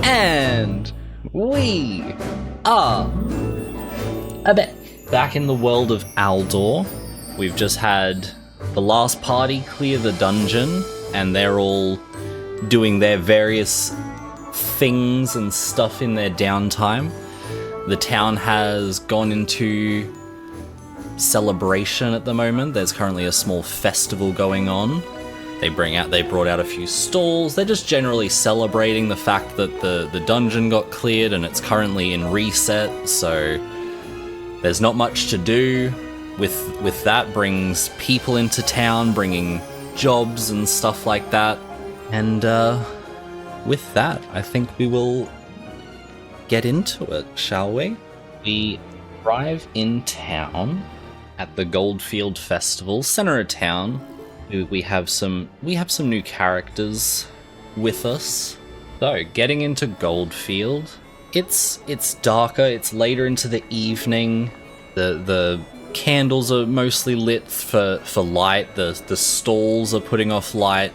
And we are back in the world of Aldor. We've just had the last party clear the dungeon, and they're all doing their various things and stuff in their downtime. The town has gone into celebration at the moment. There's currently a small festival going on. They brought out a few stalls. They're just generally celebrating the fact that the dungeon got cleared and it's currently in reset, so there's not much to do. With that brings people into town, bringing jobs and stuff like that. And with that, I think we will get into it, shall we? We arrive in town at the Goldfield Festival, center of town. We have some new characters with us. So, getting into Goldfield, it's darker. It's later into the evening. The candles are mostly lit for light. The stalls are putting off light.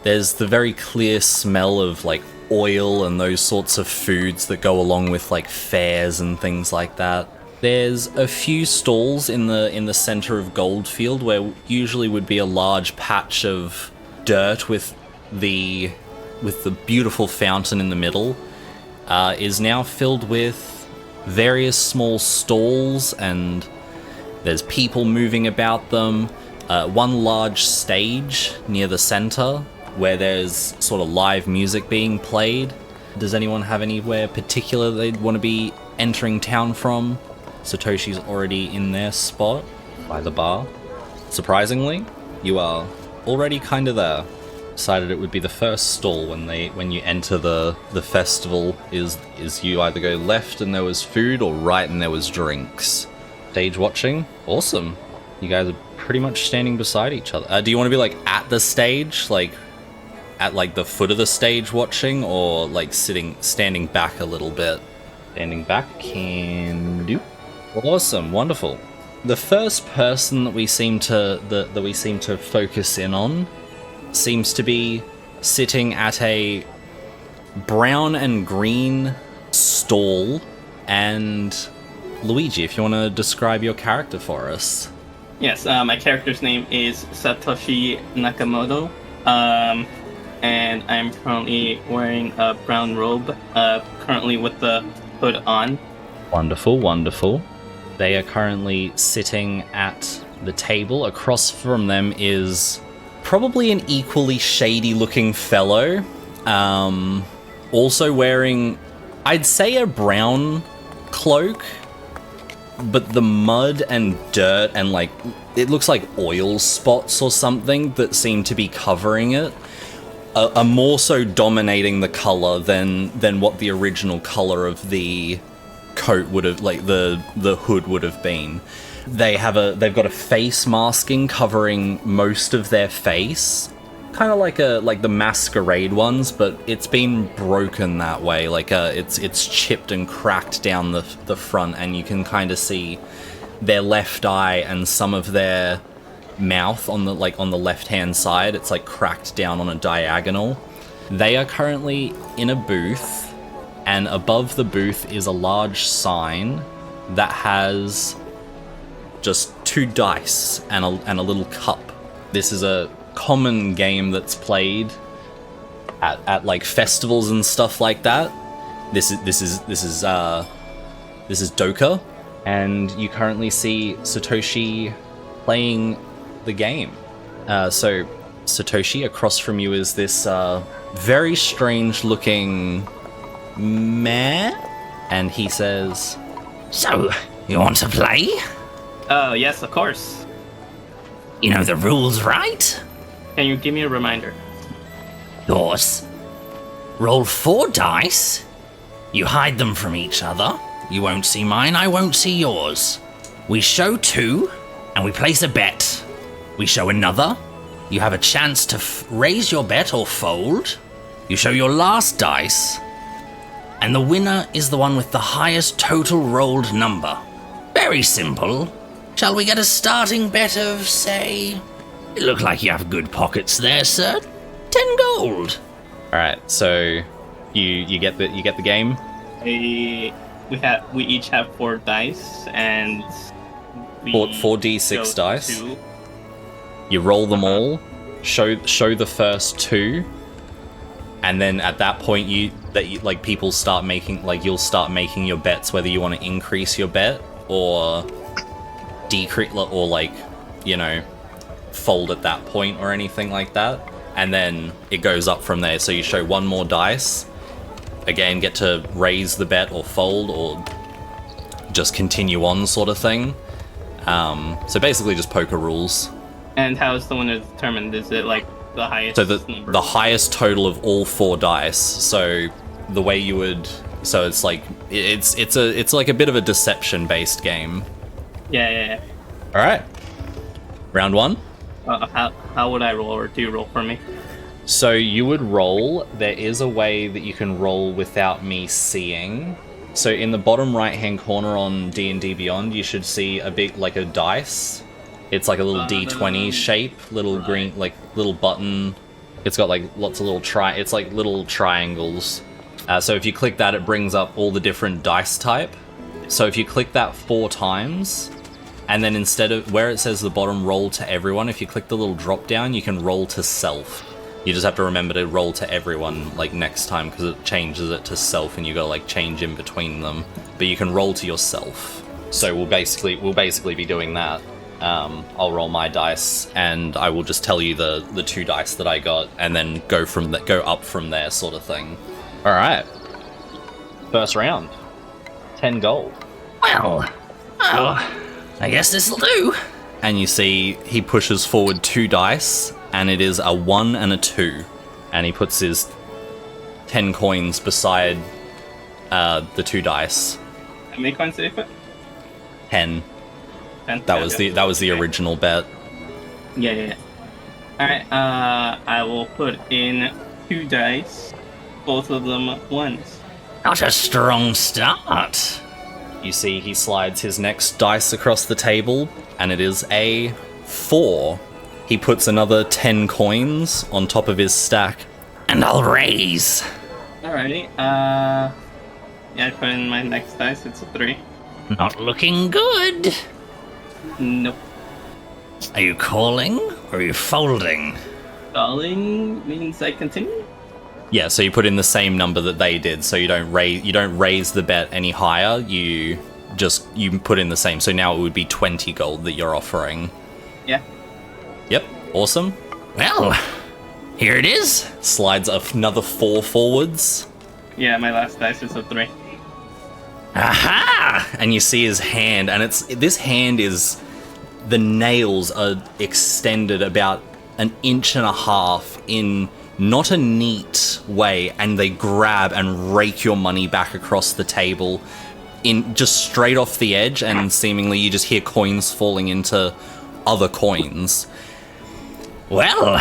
There's the very clear smell of like oil and those sorts of foods that go along with like fairs and things like that. There's a few stalls in the center of Goldfield where usually would be a large patch of dirt with the beautiful fountain in the middle, is now filled with various small stalls, and there's people moving about them. One large stage near the center where there's sort of live music being played. Does anyone have anywhere particular they'd want to be entering town from? Satoshi's already in their spot by the bar. Surprisingly, you are already kind of there. Decided it would be the first stall when you enter the festival is you either go left and there was food or right and there was drinks. Stage watching, awesome. You guys are pretty much standing beside each other. Do you want to be like at the stage, like at like the foot of the stage watching, or like standing back a little bit? Standing back can do. Awesome, wonderful. The first person that we seem to focus in on seems to be sitting at a brown and green stall. And Luigi, if you want to describe your character for us. Yes, my character's name is Satoshi Nakamoto, and I'm currently wearing a brown robe, currently with the hood on. Wonderful, wonderful. They are currently sitting at the table. Across from them is probably an equally shady-looking fellow, also wearing, I'd say, a brown cloak, but the mud and dirt and like it looks like oil spots or something that seem to be covering it are more so dominating the color than what the original color of the coat would have, like the hood would have been. They've got a face masking covering most of their face, kind of like the masquerade ones, but it's been broken that way. Like it's chipped and cracked down the front, and you can kind of see their left eye and some of their mouth on the left hand side. It's like cracked down on a diagonal. They are currently in a booth, and above the booth is a large sign that has just 2 dice and a little cup. This is a common game that's played at like festivals and stuff like that. This is Doka, and you currently see Satoshi playing the game. So Satoshi, across from you is this very strange looking man, and he says, "So, you want to play? Yes, of course. You know the rules, right?" Can you give me a reminder? Yours. Roll 4 dice. You hide them from each other. You won't see mine, I won't see yours. We show 2, and we place a bet. We show another. You have a chance to raise your bet or fold. You show your last dice, and the winner is the one with the highest total rolled number. Very simple. Shall we get a starting bet of, say... It looked like you have good pockets there, sir. 10 gold. Alright, so You get the game. We each have 4 dice, and we 4d6 chose dice. 2. You roll them all. Show the first 2, and then at that point people start making you'll start making your bets whether you want to increase your bet or decrease or fold at that point or anything like that, and then it goes up from there. So you show 1 more dice. Again, get to raise the bet or fold or just continue on, sort of thing. So basically just poker rules. And how is the winner determined? Is it like the highest? So number? the highest total of all 4 dice. So the way you would, so it's like it's like a bit of a deception based game. Yeah. All right, round 1. How would I roll, or do you roll for me? So you would roll. There is a way that you can roll without me seeing. So in the bottom right hand corner on D&D Beyond, you should see a big a dice. It's like a little D20 shape, little green, little button. It's got lots of little it's like little triangles. So if you click that, it brings up all the different dice type. So if you click that 4 times, and then instead of where it says the bottom roll to everyone, if you click the little drop down, you can roll to self. You just have to remember to roll to everyone next time, because it changes it to self, and you gotta change in between them. But you can roll to yourself. So we'll basically be doing that. I'll roll my dice, and I will just tell you the 2 dice that I got, and then go up from there, sort of thing. All right. First round. 10 gold. Well, I guess this'll do. And you see he pushes forward 2 dice, and it is a 1 and a 2. And he puts his 10 coins beside the 2 dice. How many coins did he put? 10. 10? That was the original bet. Yeah. Alright, I will put in 2 dice, both of them 1s. Not a strong start. You see he slides his next dice across the table, and it is a 4. He puts another 10 coins on top of his stack. And I'll raise. Alrighty, yeah, I put in my next dice, it's a 3. Not looking good. Nope. Are you calling or are you folding? Calling means I continue? Yeah, so you put in the same number that they did, so you don't raise the bet any higher, you put in the same. So now it would be 20 gold that you're offering. Yeah. Yep, awesome. Well, here it is. Slides another 4 forwards. Yeah, my last dice is a 3. Aha! And you see his hand, and this hand is, the nails are extended about 1.5 inches in not a neat way, and they grab and rake your money back across the table in just straight off the edge, and seemingly you just hear coins falling into other coins. Well,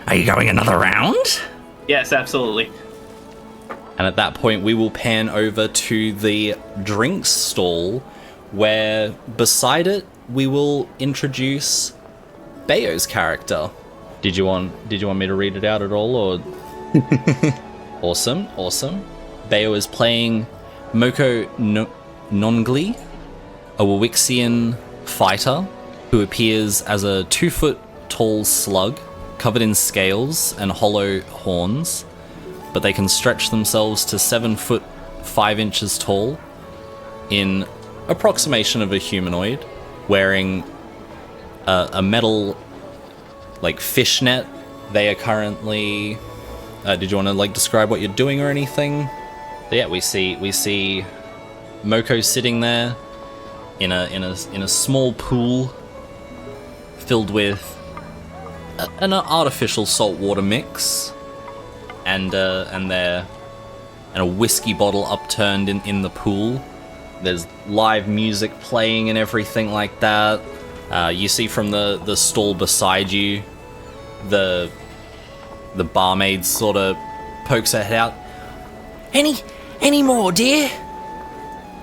are you going another round? Yes, absolutely. And at that point, we will pan over to the drinks stall, where beside it, we will introduce Bayo's character. Did you want me to read it out at all, or? Awesome. Bayo is playing Moko Nongli, a Wawixian fighter who appears as a 2-foot-tall slug covered in scales and hollow horns, but they can stretch themselves to 7 foot 5 inches tall, in approximation of a humanoid, wearing a metal fishnet. They are currently. Did you want to describe what you're doing or anything? But yeah, we see Moko sitting there in a small pool filled with an artificial saltwater mix, and a whiskey bottle upturned in the pool. There's live music playing and everything like that. You see from the stall beside you, the barmaid sort of pokes her head out. Any more, dear?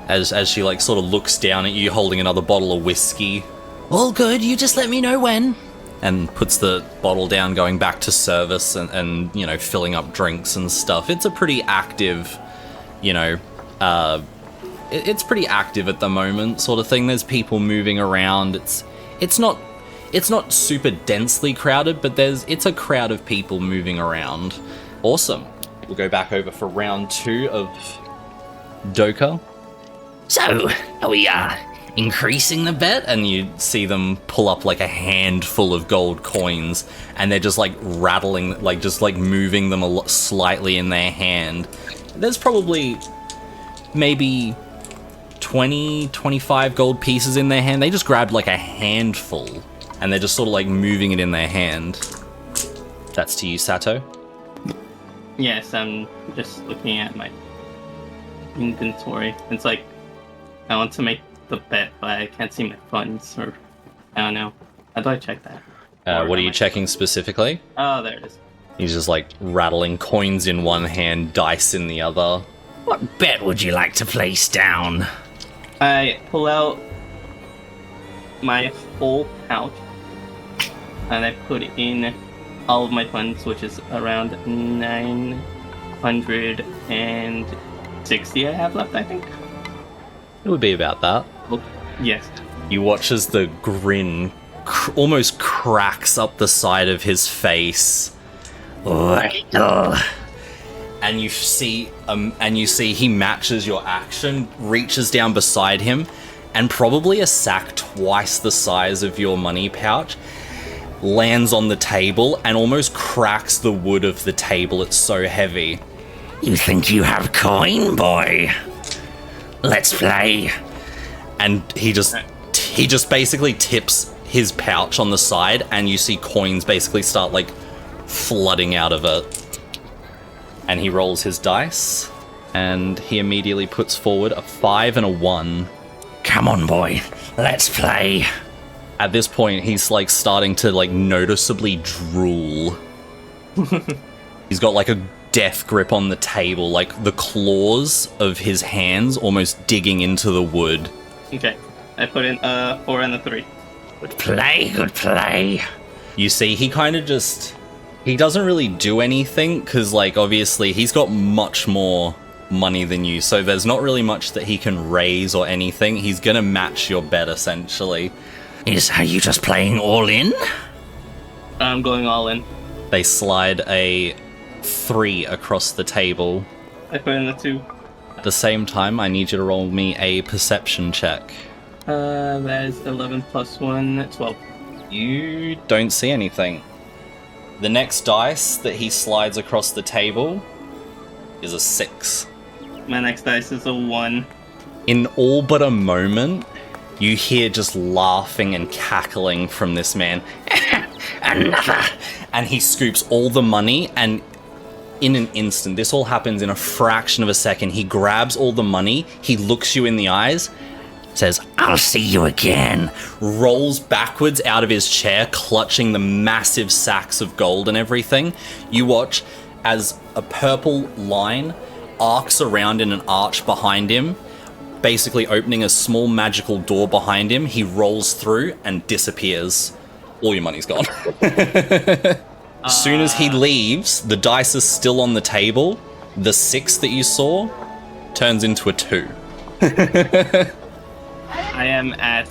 As she sort of looks down at you holding another bottle of whiskey. All good, you just let me know when. and puts the bottle down, going back to service and you know, filling up drinks and stuff. It's a pretty active, you know, it's pretty active at the moment, sort of thing. There's people moving around. It's not super densely crowded, but it's a crowd of people moving around. Awesome. We'll go back over for round 2 of Doka. So, are we increasing the bet? And you see them pull up like a handful of gold coins, and they're just like rattling, like just like moving them slightly in their hand. There's probably maybe 20, 25 gold pieces in their hand. They just grabbed like a handful, and they're just sort of like moving it in their hand. That's to you, Sato. Yes, I'm just looking at my inventory. It's like, I want to make the bet, but I can't see my funds, or I don't know. How do I check that? What are you checking specifically? Oh, there it is. He's just like rattling coins in one hand, dice in the other. What bet would you like to place down? I pull out my full pouch, and I put in all of my funds, which is around 960 I have left, I think. It would be about that. Oh, yes. You watch as the grin almost cracks up the side of his face. And you see he matches your action, reaches down beside him, and probably a sack twice the size of your money pouch lands on the table and almost cracks the wood of the table. It's so heavy. You think you have coin, boy? Let's play. And he just basically tips his pouch on the side, and you see coins basically start like flooding out of it. And he rolls his dice, and he immediately puts forward a 5 and a 1. Come on, boy. Let's play. At this point, he's like starting to like noticeably drool. He's got like a death grip on the table, like the claws of his hands almost digging into the wood. Okay, I put in a 4 and a 3. Good play, good play. You see, he kind of he doesn't really do anything, because like obviously he's got much more money than you, so there's not really much that he can raise or anything. He's gonna match your bet essentially. Are you just playing all in? I'm going all in. They slide a 3 across the table. I put in a 2. At the same time, I need you to roll me a perception check. That is 11 plus 1, 12. You don't see anything. The next dice that he slides across the table is a 6. My next dice is a 1. In all but a moment, you hear just laughing and cackling from this man. Another. And he scoops all the money, and in an instant, this all happens in a fraction of a second. He grabs all the money, he looks you in the eyes, says, I'll see you again. Rolls backwards out of his chair, clutching the massive sacks of gold and everything. You watch as a purple line arcs around in an arch behind him, basically opening a small magical door behind him. He rolls through and disappears. All your money's gone. As soon as he leaves, the dice is still on the table. The 6 that you saw turns into a 2. I am at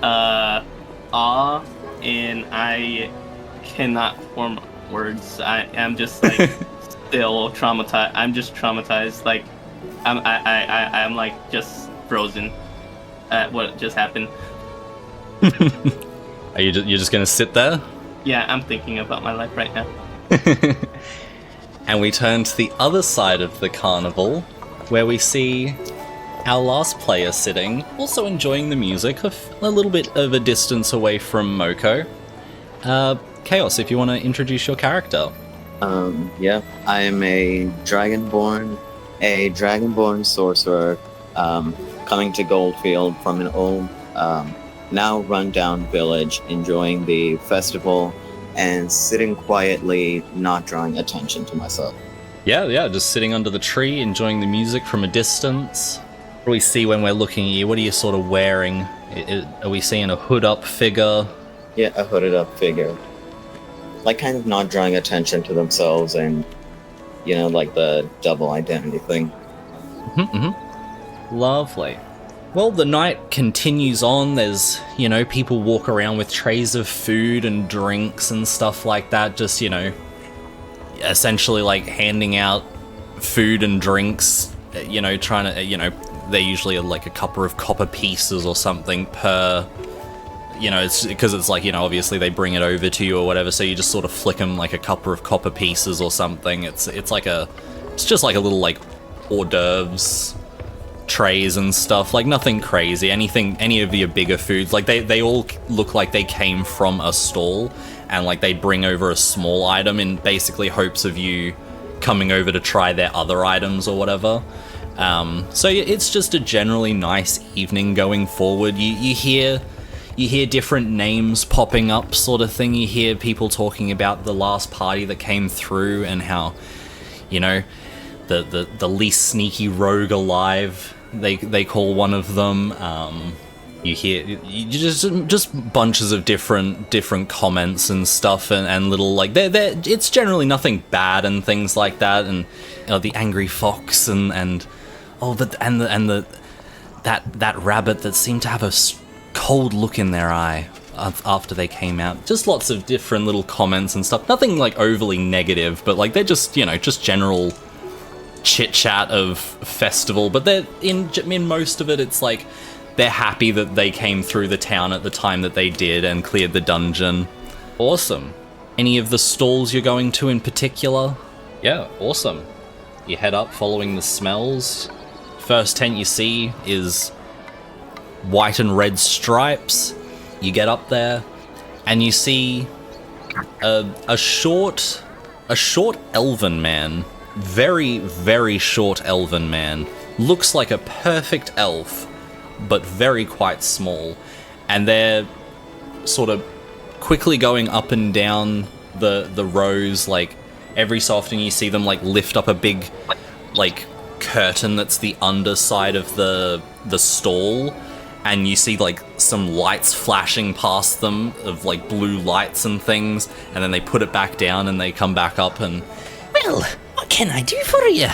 awe, and I cannot form words. I am just like still traumatized. I'm just traumatized. Like I'm like just frozen at what just happened. Are you're just gonna sit there? Yeah, I'm thinking about my life right now. And we turn to the other side of the carnival, where we see our last player sitting, also enjoying the music, a little bit of a distance away from Moko. Chaos, if you want to introduce your character. Yeah, I am a dragonborn sorcerer, coming to Goldfield from an old, now run-down village, enjoying the festival and sitting quietly, not drawing attention to myself. Yeah, just sitting under the tree, enjoying the music from a distance. What do we see when we're looking at you? What are you sort of wearing? Are we seeing a hood-up figure? Yeah, a hooded up figure. like kind of not drawing attention to themselves and, you know, like the double identity thing. Lovely. Well, the night continues on. There's, you know, people walk around with trays of food and drinks and stuff like that, just, you know, essentially like handing out food and drinks, you know, trying to, you know, they usually are like a couple of copper pieces or something per, you know, it's because it's like, you know, obviously they bring it over to you or whatever, so you just sort of flick them like a couple of copper pieces or something. It's just like a little like hors d'oeuvres trays and stuff, like nothing crazy. Any of your bigger foods, like they all look like they came from a stall, and like they bring over a small item in basically hopes of you coming over to try their other items or whatever. So it's just a generally nice evening going forward. You hear different names popping up, sort of thing. You hear people talking about the last party that came through and how, you know, the least sneaky rogue alive, they call one of them. You hear just bunches of different comments and stuff, and little like it's generally nothing bad and things like that, and you know, the angry fox and that rabbit that seemed to have a cold look in their eye after they came out. Just lots of different little comments and stuff. Nothing like overly negative, but like they're just, you know, just general chit chat of festival. But they're in most of it, it's like they're happy that they came through the town at the time that they did and cleared the dungeon. Awesome. Any of the stalls you're going to in particular? Yeah, awesome. You head up following the smells. First tent you see is white and red stripes. You get up there and you see a short elven man, very, very short elven man. Looks like a perfect elf, but very quite small. And they're sort of quickly going up and down the rows. Like every so often you see them like lift up a big like curtain that's the underside of the stall, and you see like some lights flashing past them of like blue lights and things, and then they put it back down and they come back up and... Well, what can I do for you?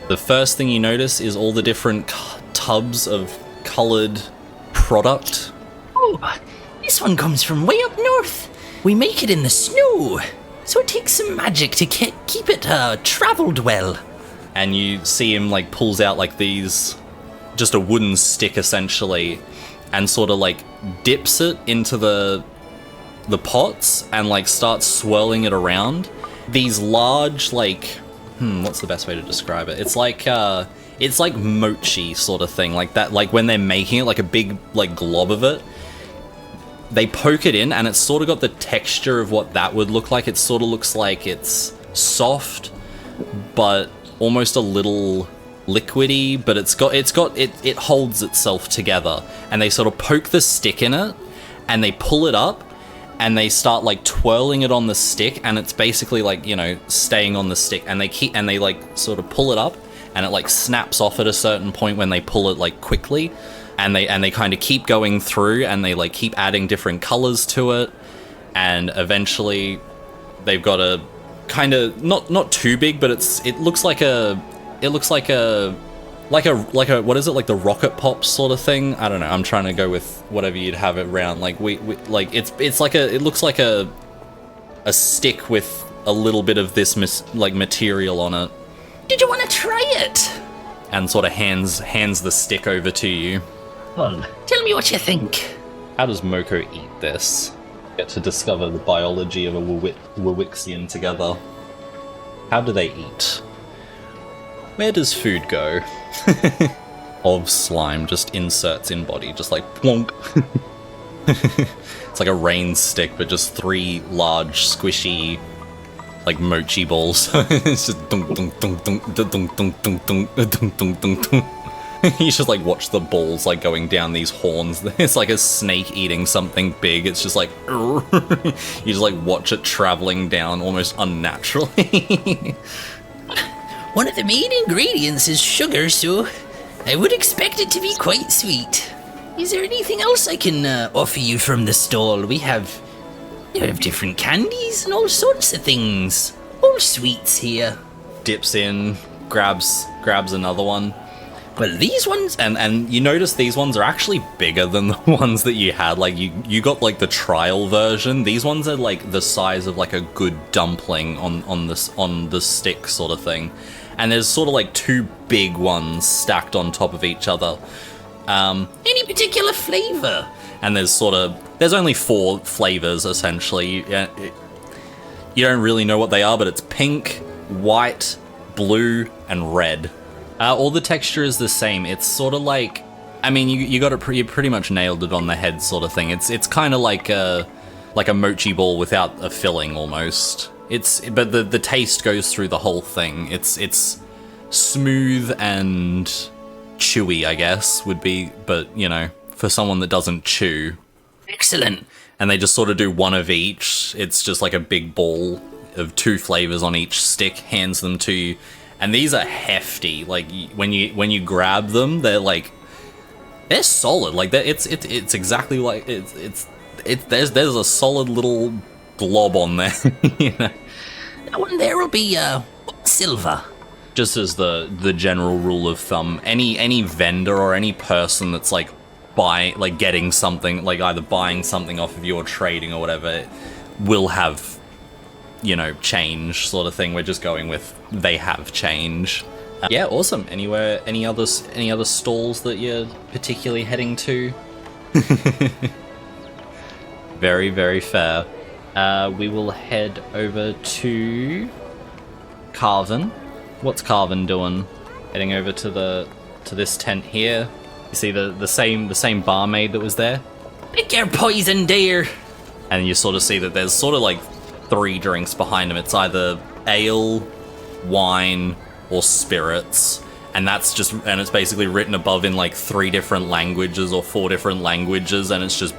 The first thing you notice is all the different tubs of coloured product. Oh, this one comes from way up north. We make it in the snow, so it takes some magic to keep it travelled well. And you see him like pulls out like these, just a wooden stick essentially, and sort of like dips it into the pots and like starts swirling it around. These large like, what's the best way to describe it? It's like mochi sort of thing, like that. Like when they're making it, like a big like glob of it, they poke it in, and it's sort of got the texture of what that would look like. It sort of looks like it's soft, but almost a little liquidy, but it holds itself together. And they sort of poke the stick in it, and they pull it up, and they start like twirling it on the stick, and it's basically like, you know, staying on the stick, and they like sort of pull it up, and it like snaps off at a certain point when they pull it like quickly, and they kind of keep going through, and they like keep adding different colors to it, and eventually they've got a kind of not too big, but it looks like a what is it, like the rocket pop sort of thing? I don't know, I'm trying to go with whatever you'd have it around. Like we like it's like it looks like a stick with a little bit of this material on it. Did you want to try it? And sort of hands the stick over to you. Well, tell me what you think. How does Moko eat this? Get to discover the biology of a Wawixian together. How do they eat? Where does food go? Of slime just inserts in body, just like plonk. It's like a rain stick, but just 3 large, squishy, like mochi balls. It's just dunk dunk dunk dunk dunk dunk dunk dunk dunk dunk dunk dunk. You just like watch the balls like going down these horns. It's like a snake eating something big. It's just like you just like watch it traveling down almost unnaturally. One of the main ingredients is sugar, so I would expect it to be quite sweet. Is there anything else I can offer you from the stall? We have You have different candies and all sorts of things. All sweets here. Dips in, grabs another one. Well, these ones... And you notice these ones are actually bigger than the ones that you had. Like, you got, like, the trial version. These ones are, like, the size of, like, a good dumpling on the stick sort of thing. And there's sort of, like, 2 big ones stacked on top of each other. Any particular flavour? And there's only 4 flavors, essentially. You don't really know what they are, but it's pink, white, blue, and red. All the texture is the same. It's sort of like, I mean, you got it. You pretty much nailed it on the head, sort of thing. It's kind of like a mochi ball without a filling, almost. But the taste goes through the whole thing. It's smooth and chewy, I guess, would be. But you know, for someone that doesn't chew, Excellent. and they just sort of do one of each. It's just like a big ball of 2 flavors on each stick. Hands them to you. And these are hefty. Like when you grab them, they're solid. Like it's exactly like there's a solid little glob on there. You know? That one there will be silver. Just as the general rule of thumb, any vendor or any person that's like getting something, like either buying something off of you or trading or whatever, will have, you know, change sort of thing. We're just going with they have change. Yeah, awesome. Any other stalls that you're particularly heading to? Very, very fair. We will head over to Carvin. What's Carvin doing? Heading over to this tent here. You see the same barmaid that was there? Pick your poison, dear. And you sort of see that there's sort of like 3 drinks behind him. It's either ale, wine, or spirits. And it's basically written above in like 3 different languages or 4 different languages, and it's just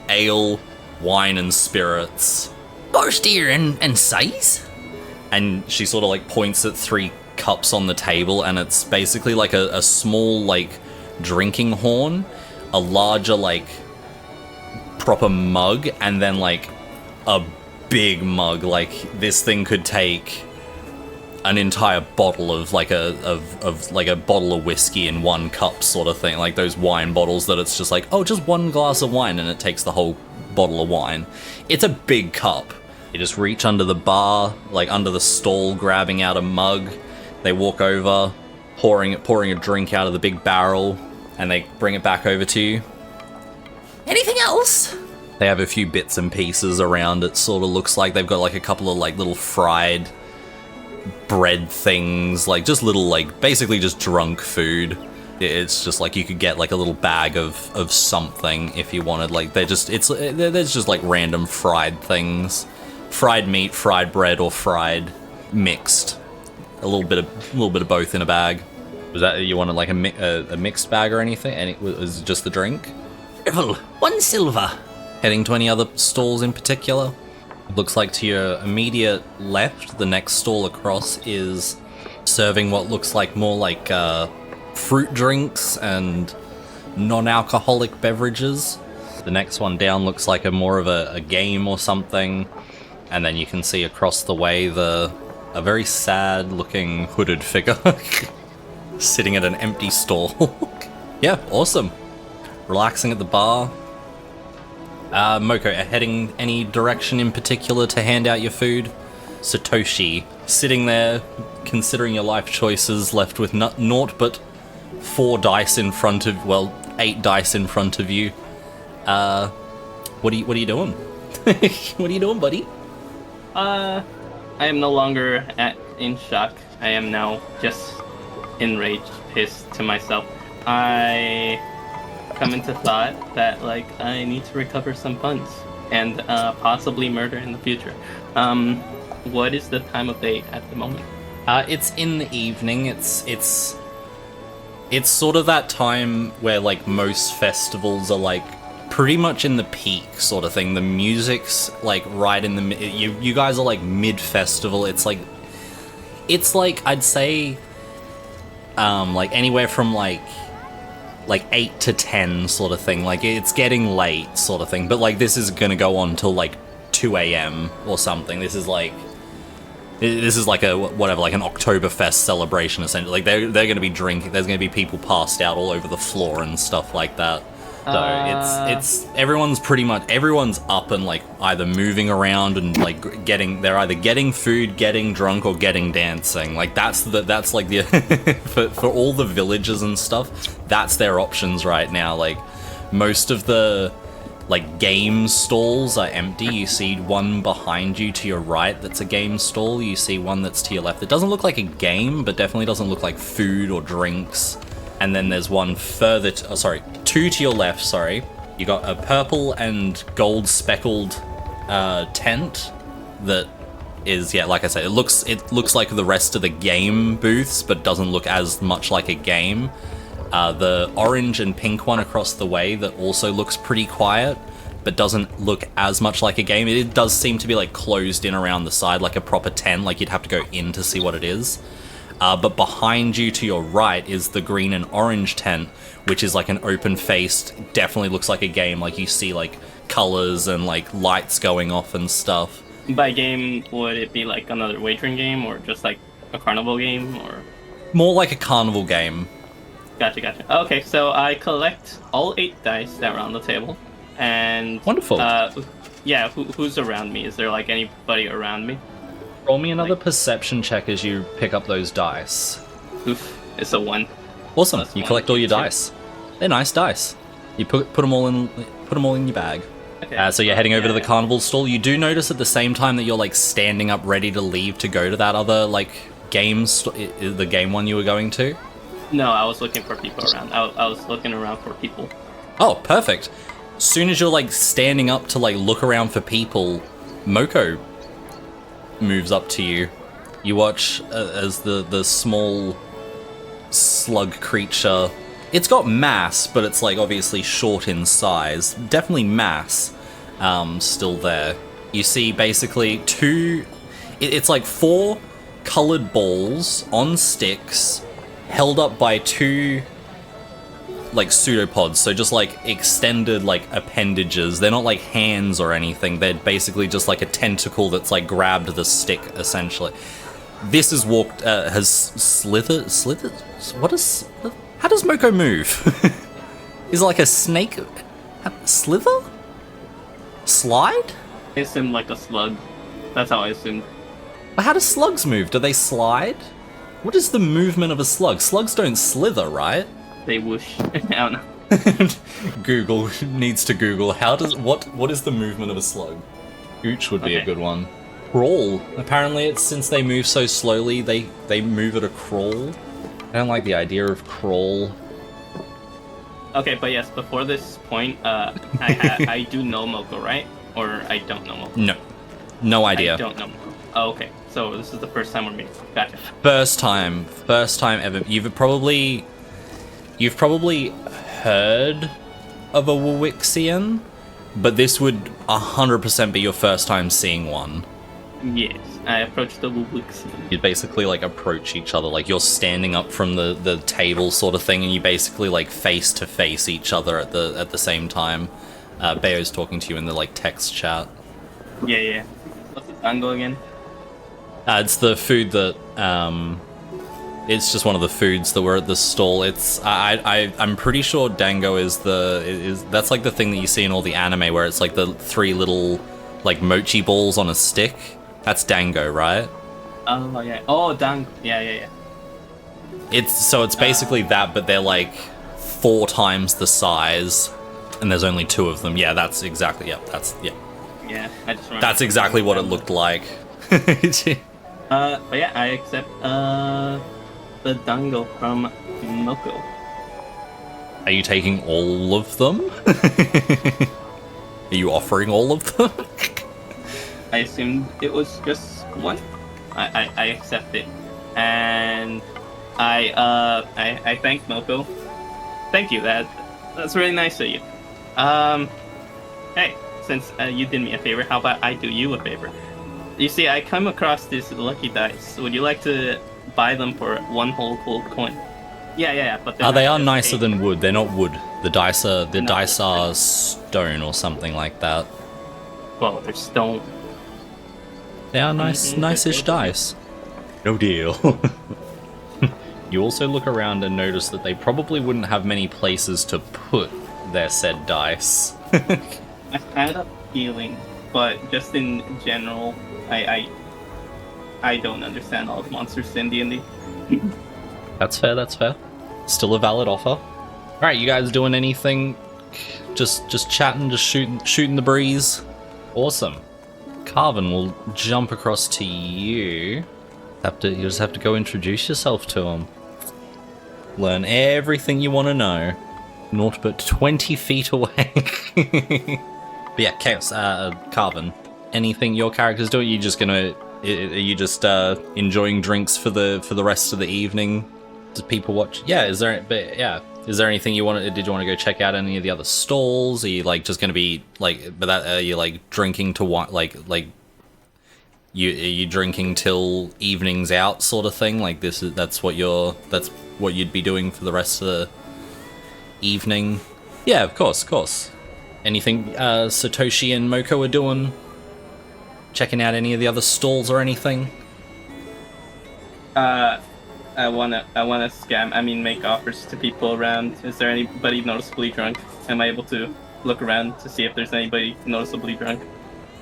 ale, wine, and spirits. Gosh, dear, and size? And she sort of like points at 3 cups on the table, and it's basically like a small like drinking horn, a larger like proper mug, and then like a big mug. Like this thing could take an entire bottle of like a bottle of whiskey in 1 cup sort of thing. Like those wine bottles that it's just like, oh, just 1 glass of wine, and it takes the whole bottle of wine. It's a big cup. You just reach under the bar, like under the stall, grabbing out a mug. They walk over, pouring a drink out of the big barrel, and they bring it back over to you. Anything else? They have a few bits and pieces around. It sort of looks like they've got like a couple of like little fried bread things, like just little like basically just drunk food. It's just like you could get like a little bag of something if you wanted. Like there's just like random fried things, fried meat, fried bread, or fried mixed. A little bit of both in a bag. Was that you wanted like a mixed bag or anything? And it was just the drink. 1 silver. Heading to any other stalls in particular? Looks like to your immediate left, the next stall across is serving what looks like more like fruit drinks and non-alcoholic beverages. The next one down looks like more of a game or something. And then you can see across the way a very sad looking hooded figure sitting at an empty stall. Yeah, awesome. Relaxing at the bar. Moko, heading any direction in particular to hand out your food? Satoshi, sitting there, considering your life choices, left with naught but 4 dice in front of, 8 dice in front of you. What are you doing? What are you doing, buddy? I am no longer in shock. I am now just enraged, pissed to myself. I come into thought that like I need to recover some funds and possibly murder in the future. What is the time of day at the moment? It's in the evening. It's sort of that time where like most festivals are like pretty much in the peak sort of thing. The music's like right in the you guys are like mid festival. It's like I'd say like anywhere from like 8 to 10 sort of thing. Like it's getting late sort of thing, but like this is gonna go on till like 2 a.m. or something. This is like a whatever, like an Oktoberfest celebration essentially. Like they're going to be drinking. There's going to be people passed out all over the floor and stuff like that. So it's everyone's up and like either moving around and like they're either getting food, getting drunk, or getting dancing. Like that's like the for all the villages and stuff, that's their options right now. Like most of the like game stalls are empty. You see one behind you to your right that's a game stall. You see one that's to your left. It doesn't look like a game, but definitely doesn't look like food or drinks. And then there's one further, two to your left, sorry. You got a purple and gold speckled tent that is, yeah, like I said, it looks like the rest of the game booths, but doesn't look as much like a game. The orange and pink one across the way that also looks pretty quiet, but doesn't look as much like a game. It does seem to be like closed in around the side, like a proper tent, like you'd have to go in to see what it is. But behind you to your right is the green and orange tent, which is like an open-faced, definitely looks like a game. Like you see like colors and like lights going off and stuff. By game, would it be like another wagering game or just like a carnival game or? More like a carnival game. Gotcha. Okay, so I collect all 8 dice that are on the table, and wonderful. Yeah, who's around me? Is there like anybody around me? Roll me another perception check as you pick up those dice. Oof, it's a 1. Awesome. Plus you 1, collect all your 2. dice. They're nice dice. You put them all in your bag. Okay. So you're heading over to the carnival stall. You do notice at the same time that you're like standing up ready to leave to go to that other like the game one you were going to. No, I was looking for people around. I was looking around for people. Oh, perfect. Soon as you're like standing up to like look around for people, Moko moves up to you. You watch as the small slug creature. It's got mass, but it's like obviously short in size. Definitely mass. Still there. You see basically it's like 4 colored balls on sticks held up by 2 like pseudopods, so just like extended like appendages. They're not like hands or anything. They're basically just like a tentacle that's like grabbed the stick essentially. This has has slithered. How does Moko move? Is it like a snake? Slither? Slide? I assumed like a slug. That's how I assumed. But how do slugs move? Do they slide? What is the movement of a slug? Slugs don't slither, right? They whoosh. I don't know. Google needs to Google. What is the movement of a slug? Ooch would be a good one. Crawl. Apparently it's since they move so slowly, they move at a crawl. I don't like the idea of crawl. Okay, but yes, before this point, I do know Moko, right? Or I don't know Moko? No idea. I don't know Moko. Oh, okay. So this is the first time we're meeting. Gotcha. First time ever. You've probably heard of a Wawixian, but this would 100% be your first time seeing one. Yes, I approached the Wawixian. You'd basically like approach each other, like you're standing up from the table sort of thing, and you basically like face to face each other at the same time. Bayo's talking to you in the like text chat. Yeah. What's the tango again? It's the food that it's just one of the foods that were at the stall. It's I'm pretty sure dango is that's like the thing that you see in all the anime where it's like the 3 little like mochi balls on a stick. That's dango, right? Oh yeah. Oh, dango. Yeah. It's basically that, but they're like 4 times the size, and there's only 2 of them. Yeah, that's exactly. Yeah, that's yeah. Yeah, I just remember. That's exactly what it looked like. But yeah, I accept the dango from Moko. Are you taking all of them? Are you offering all of them? I assumed it was just one. I accept it, and I thank Moko. Thank you. That's really nice of you. Hey, since you did me a favor, how about I do you a favor? You see, I come across these lucky dice. Would you like to buy them for 1 whole gold coin? Yeah, but they are nicer than wood. They're not wood. The dice are stone or something like that. Well, they're stone. They are nice-ish dice. No deal. You also look around and notice that they probably wouldn't have many places to put their said dice. I had a feeling, but just in general, I don't understand all the monsters in D&D. That's fair, that's fair. Still a valid offer. Alright, you guys doing anything? Just chatting, just shooting the breeze? Awesome. Carvin will jump across to you. You just have to go introduce yourself to him. Learn everything you want to know. Naught but 20 feet away. But yeah, Chaos, Carvin, anything your character's doing? Are you just enjoying drinks for the rest of the evening? Do people watch? Yeah, is there anything you want? Did you want to go check out any of the other stalls? Are you like just going to be like? But that are you like drinking to what? Like are you drinking till evening's out, sort of thing? Like that's what you'd be doing for the rest of the evening. Yeah, of course. Anything Satoshi and Moko are doing? Checking out any of the other stalls or anything? I wanna make offers to people around. Is there anybody noticeably drunk? Am I able to look around to see if there's anybody noticeably drunk?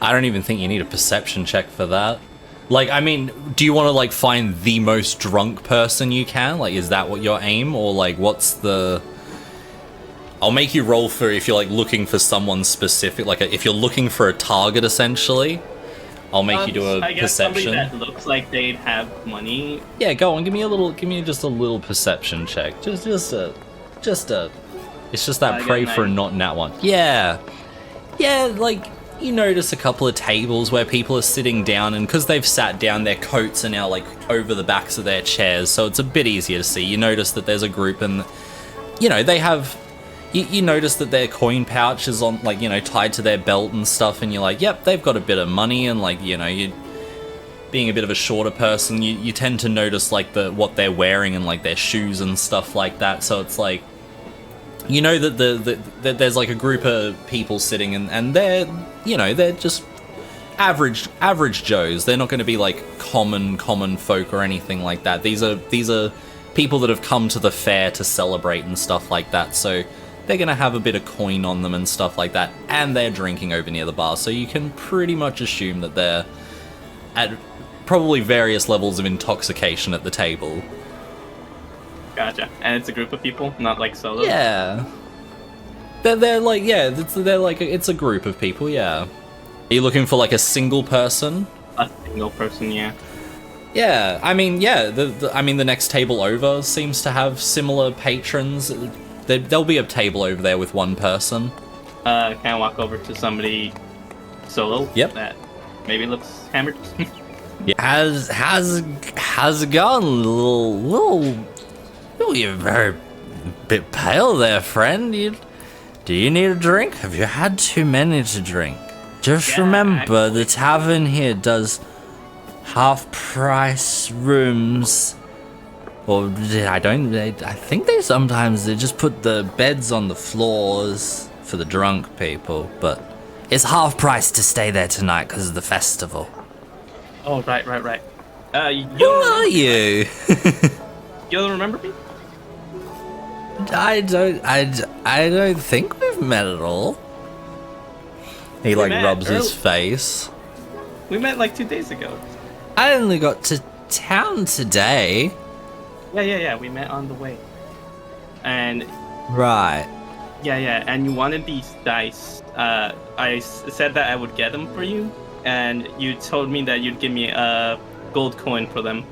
I don't even think you need a perception check for that. Like, I mean, do you want to like find the most drunk person you can? Like, is that what your aim, or like, what's the? I'll make you roll for if you're like looking for someone specific. Like, if you're looking for a target, essentially. I'll make you do a I guess perception. Somebody that looks like they'd have money. Yeah, go on. Give me just a little perception check. Just a. It's just that pray for a not nat one. Yeah, like. You notice a couple of tables where people are sitting down, and because they've sat down, their coats are now like over the backs of their chairs, so it's a bit easier to see. You notice that there's a group, and they have. You notice that their coin pouch is on, like, tied to their belt and stuff, and you're like, yep, they've got a bit of money, and like, you being a bit of a shorter person, you tend to notice like what they're wearing and like their shoes and stuff like that. So it's like. You know that there's like a group of people sitting, and they're just average Joes. They're not going to be like common folk or anything like that. These are people that have come to the fair to celebrate and stuff like that. So they're going to have a bit of coin on them and stuff like that, and they're drinking over near the bar. So you can pretty much assume that they're at probably various levels of intoxication at the table. Gotcha. And it's a group of people, not like solo? Yeah. They're like, yeah, it's a group of people, yeah. Are you looking for like a single person? A single person, yeah. Yeah, I mean, yeah, the next table over seems to have similar patrons. There'll be a table over there with one person. Can I walk over to somebody solo? Yep. That maybe looks hammered? Yeah. How's it going, you're very bit pale there, friend. Do you need a drink? Have you had too many to drink? Just remember, the tavern here does half-price rooms. Or I think they sometimes just put the beds on the floors for the drunk people, but it's half price to stay there tonight because of the festival. Oh, right. Who are you? You don't remember me? I don't think we've met at all. He like rubs his face. We met like 2 days ago. I only got to town today. Yeah, we met on the way. And right. Yeah, and you wanted these dice. I said that I would get them for you, and you told me that you'd give me a gold coin for them.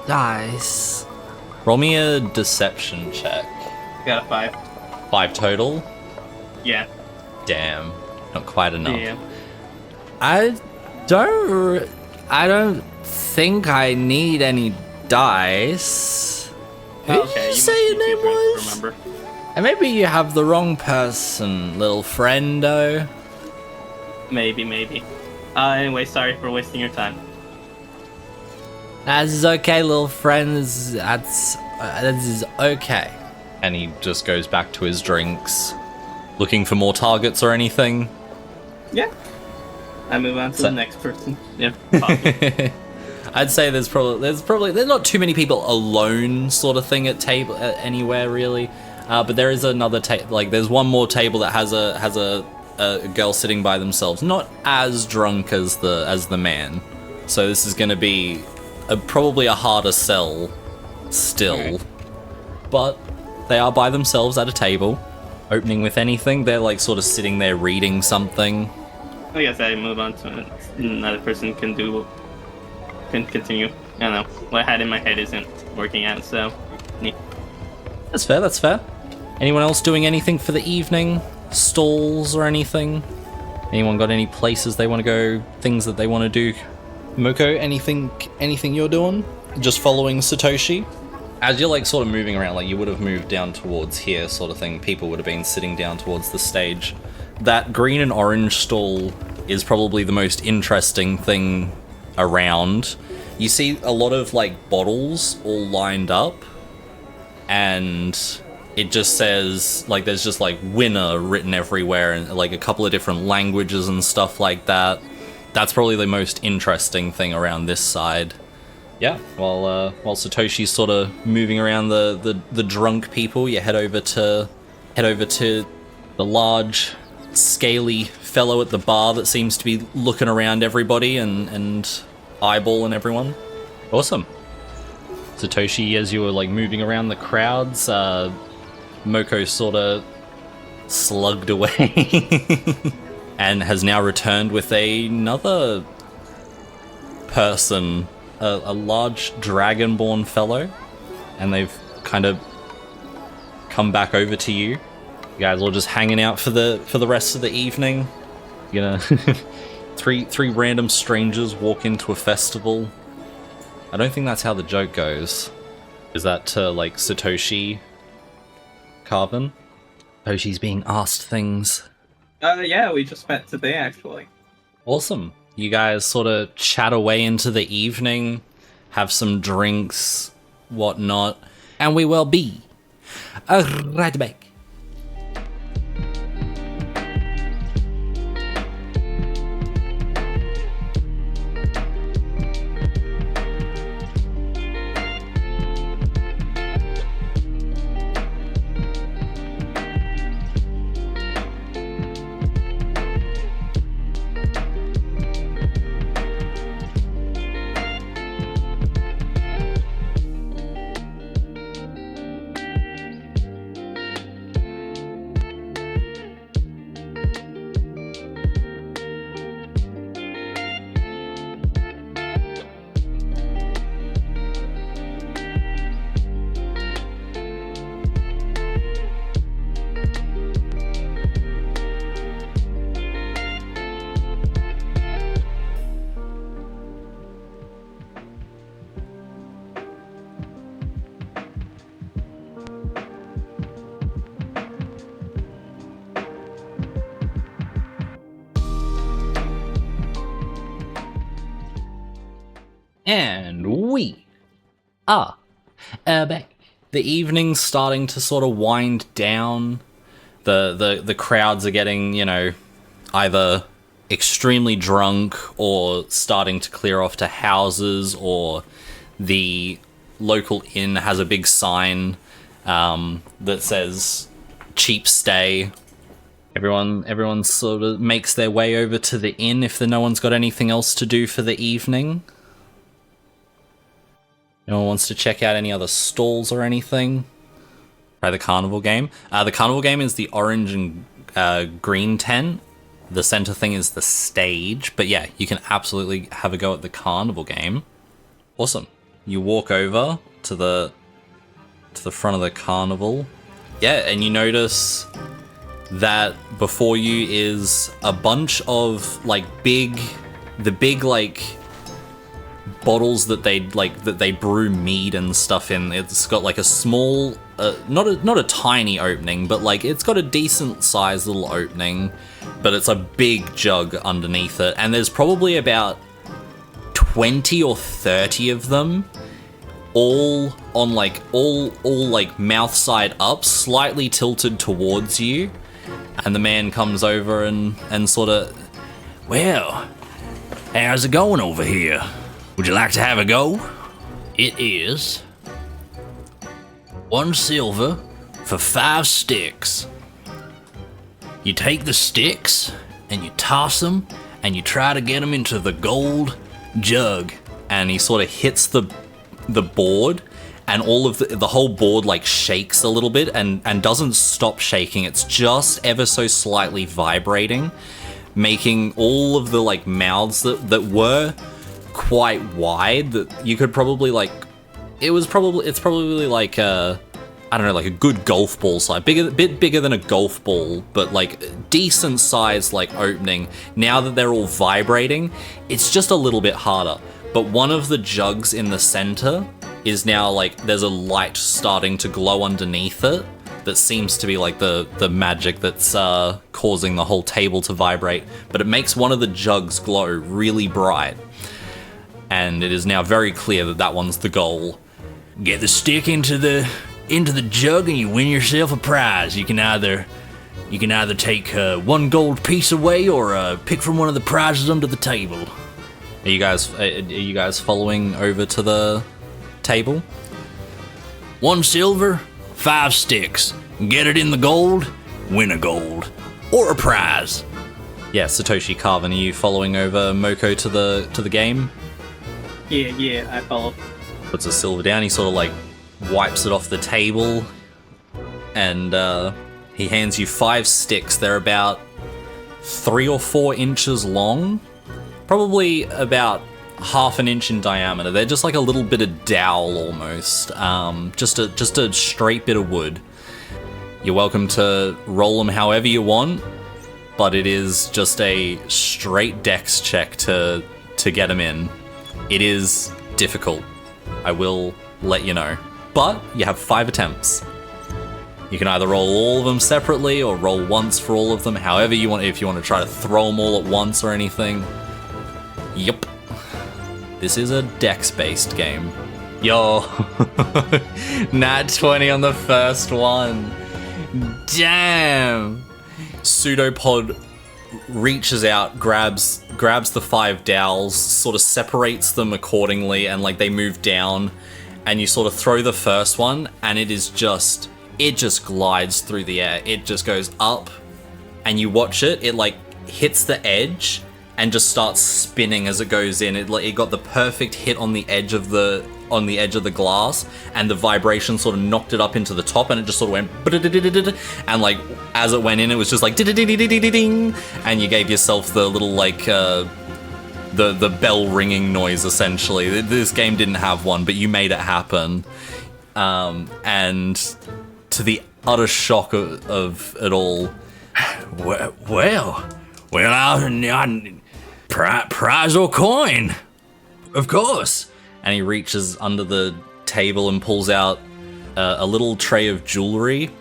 Dice. Roll me a deception check. Got a 5. 5 total? Yeah. Damn. Not quite enough. Yeah. I don't think I need any dice. Who did you say your name was? Remember. And maybe you have the wrong person, little friendo. Maybe. Anyway, sorry for wasting your time. That's okay, little friends. That is okay. And he just goes back to his drinks. Looking for more targets or anything? Yeah. I move on to the next person. Yeah. I'd say there's not too many people alone sort of thing at table anywhere really, but there is another there's one more table that has a girl sitting by themselves, not as drunk as the man. So this is going to be probably a harder sell still, okay. But they are by themselves at a table, opening with anything. They're like sort of sitting there reading something. I guess I move on to another person can continue. I don't know. What I had in my head isn't working out, so... Yeah. That's fair. Anyone else doing anything for the evening? Stalls or anything? Anyone got any places they want to go? Things that they want to do? Moko, anything you're doing? Just following Satoshi? As you're like sort of moving around, like you would have moved down towards here sort of thing, people would have been sitting down towards the stage. That green and orange stall is probably the most interesting thing around. You see a lot of like bottles all lined up, and it just says like there's just like winner written everywhere and like a couple of different languages and stuff like that. That's probably the most interesting thing around this side. Yeah, while Satoshi's sort of moving around the drunk people, you head over to the large scaly fellow at the bar that seems to be looking around everybody and eyeballing everyone. Awesome. Satoshi, as you were like moving around the crowds, Moko sort of slugged away and has now returned with another person, a large dragonborn fellow, and they've kind of come back over to you. You guys all just hanging out for the rest of the evening. You're gonna three random strangers walk into a festival. I don't think that's how the joke goes. Is that to like Satoshi Carvin? Satoshi's being asked things. Yeah, we just met today actually. Awesome. You guys sort of chat away into the evening, have some drinks, whatnot, and we will be right back. And we are back. The evening's starting to sort of wind down. The crowds are getting, you know, either extremely drunk or starting to clear off to houses, or the local inn has a big sign that says cheap stay. Everyone sort of makes their way over to the inn if no one's got anything else to do for the evening. No one wants to check out any other stalls or anything? Try the carnival game. The carnival game is the orange and green tent. The center thing is the stage. But yeah, you can absolutely have a go at the carnival game. Awesome. You walk over to the front of the carnival. Yeah, and you notice that before you is a bunch of like big bottles that they brew mead and stuff in. It's got like a small, not a tiny opening, but like it's got a decent sized little opening, but it's a big jug underneath it, and there's probably about 20 or 30 of them, all on like all like mouth side up, slightly tilted towards you, And the man comes over and sort of, Well, how's it going over here? Would you like to have a go? It is 1 silver for 5 sticks. You take the sticks and you toss them and you try to get them into the gold jug. and he sort of hits the board, and all of the whole board like shakes a little bit and doesn't stop shaking. It's just ever so slightly vibrating, making all of the like mouths that were quite wide that you could probably like. It's probably like a, I don't know, like a good golf ball size, bit bigger than a golf ball, but like decent size like opening. Now that they're all vibrating, it's just a little bit harder. But one of the jugs in the center is now like, there's a light starting to glow underneath it that seems to be like the magic that's causing the whole table to vibrate. But it makes one of the jugs glow really bright. And it is now very clear that that one's the goal. Get the stick into the jug and you win yourself a prize. You can either take 1 gold piece away or pick from one of the prizes under the table. Are you guys following over to the table? 1 silver, 5 sticks. Get it in the gold, win a gold or a prize. Yeah, Satoshi Carvin, are you following over Moko to the game? Yeah, I follow. Puts a silver down. He sort of like wipes it off the table, and he hands you 5 sticks. They're about 3 or 4 inches long, probably about half an inch in diameter. They're just like a little bit of dowel almost, just a straight bit of wood. You're welcome to roll them however you want, but it is just a straight dex check to get them in. It is difficult, I will let you know. But you have 5 attempts. You can either roll all of them separately or roll once for all of them, however you want. If you want to try to throw them all at once or anything. Yup. This is a dex-based game. Yo, nat 20 on the first one. Damn. Pseudopod reaches out, grabs the 5 dowels, sort of separates them accordingly, and like they move down, and you sort of throw the first one, and it just glides through the air. It just goes up, and you watch it like hits the edge and just starts spinning as it goes in. It got the perfect hit on the edge of the glass, and the vibration sort of knocked it up into the top, and it just sort of went, and like as it went in, it was just like ding, and you gave yourself the little like the bell ringing noise essentially. This game didn't have one, but you made it happen, and to the utter shock of it all, Well, prize or coin, of course. And he reaches under the table and pulls out a little tray of jewelry.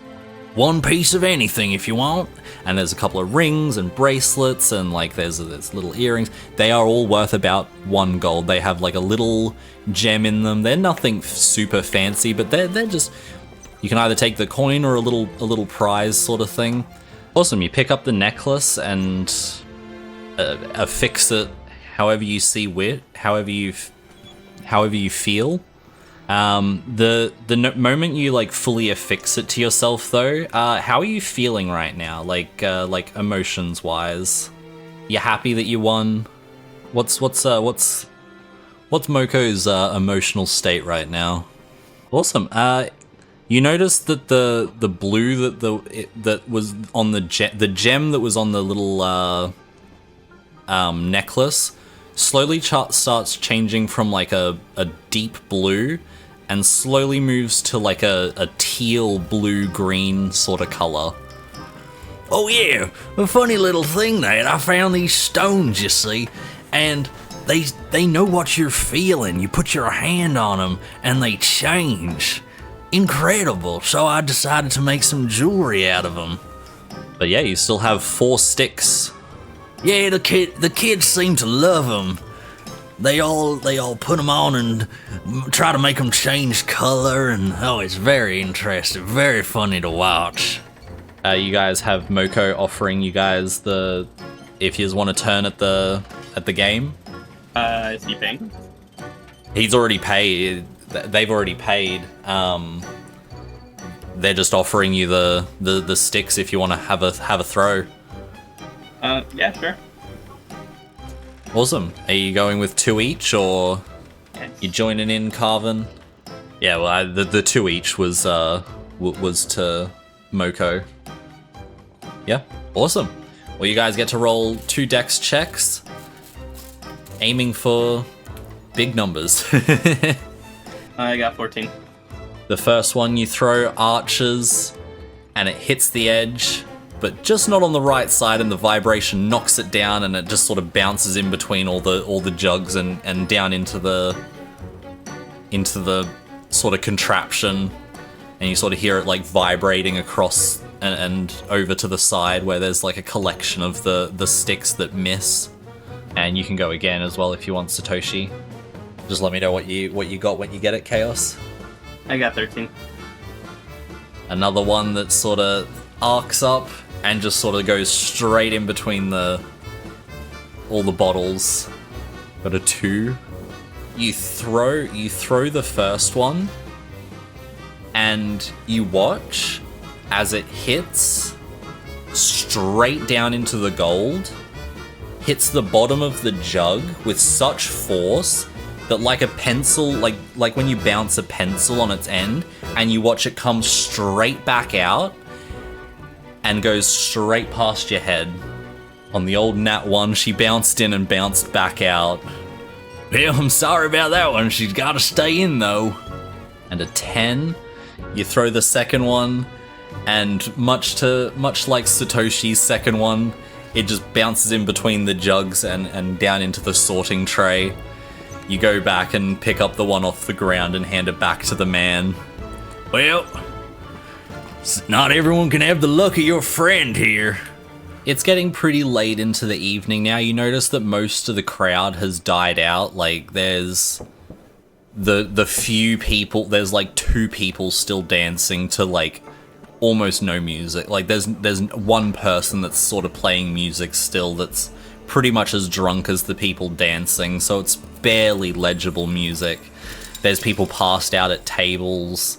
1 piece of anything if you want. And there's a couple of rings and bracelets, and like there's little earrings. They are all worth about 1 gold. They have like a little gem in them. They're nothing super fancy, but they're just, you can either take the coin or a little prize sort of thing. Awesome. You pick up the necklace and affix it however you see fit, however you feel. The moment you like fully affix it to yourself though, how are you feeling right now? Like emotions wise, you happy that you won? What's Moko's emotional state right now? Awesome. You noticed that the blue that was on the gem that was on the little necklace slowly starts changing from like a deep blue and slowly moves to like a teal blue-green sort of color. Oh yeah, a funny little thing that I found these stones, you see, and they know what you're feeling. You put your hand on them and they change. Incredible. So I decided to make some jewelry out of them. But yeah, you still have 4 sticks. Yeah, the kids seem to love them. They all put them on and try to make them change color, and oh, it's very interesting, very funny to watch. You guys have Moko offering you guys if you want to turn at the game. Is he paying? He's already paid. They've already paid. They're just offering you the sticks if you want to have a throw. Yeah, sure. Awesome. Are you going with 2 each, or you joining in, Carvin? Yeah, well, the 2 each was to Moko. Yeah, awesome. Well, you guys get to roll 2 dex checks, aiming for big numbers. I got 14. The first one you throw arches, and it hits the edge, but just not on the right side, and the vibration knocks it down, and it just sort of bounces in between all the jugs and down into the sort of contraption, and you sort of hear it like vibrating across and over to the side where there's like a collection of the sticks that miss. And you can go again as well if you want, Satoshi. Just let me know what you got when you get it, Chaos. I got 13. Another one that sort of arcs up and just sort of goes straight in between all the bottles. Got a 2. You throw the first one, and you watch as it hits straight down into the gold, hits the bottom of the jug with such force that like a pencil, like when you bounce a pencil on its end, and you watch it come straight back out and goes straight past your head. On the old Nat 1, she bounced in and bounced back out. Well, I'm sorry about that one. She's got to stay in, though. And a 10. You throw the second one, and much like Satoshi's second one, it just bounces in between the jugs and down into the sorting tray. You go back and pick up the one off the ground and hand it back to the man. Well, not everyone can have the luck of your friend here. It's getting pretty late into the evening now. You notice that most of the crowd has died out. Like, there's the few people, there's like 2 people still dancing to like almost no music. Like, there's one person that's sort of playing music still that's pretty much as drunk as the people dancing, so it's barely legible music. There's people passed out at tables.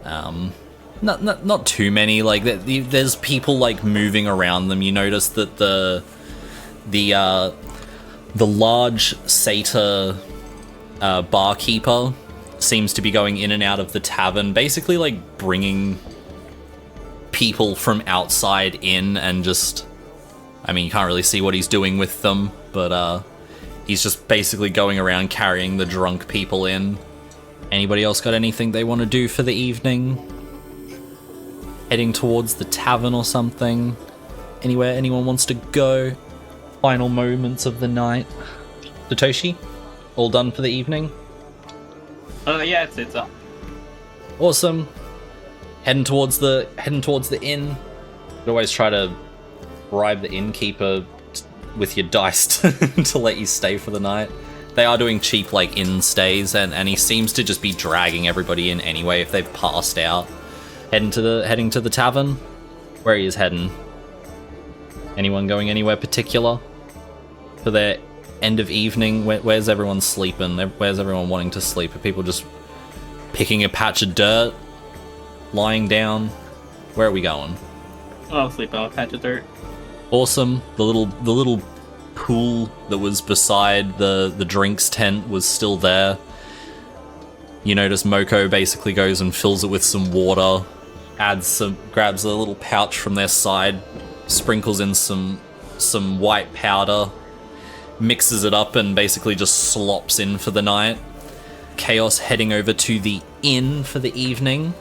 Not too many. Like, there's people like moving around them. You notice that the large satyr barkeeper seems to be going in and out of the tavern, basically like bringing people from outside in, and just, I mean, you can't really see what he's doing with them, but he's just basically going around carrying the drunk people in. Anybody else got anything they want to do for the evening? Heading towards the tavern or something? Anywhere anyone wants to go? Final moments of the night. Satoshi, all done for the evening? Yeah, it's up. Awesome. Heading towards the inn. You'd always try to bribe the innkeeper with your dice to let you stay for the night. They are doing cheap like inn stays, and he seems to just be dragging everybody in anyway if they've passed out. Heading to the tavern. Where he is heading? Anyone going anywhere particular for their end of evening? Where's everyone sleeping? Where's everyone wanting to sleep? Are people just picking a patch of dirt, lying down? Where are we going? I'll sleep on a patch of dirt. Awesome. The little pool that was beside the drinks tent was still there. You notice Moko basically goes and fills it with some water, grabs a little pouch from their side, sprinkles in some white powder, mixes it up, and basically just slops in for the night. Chaos heading over to the inn for the evening.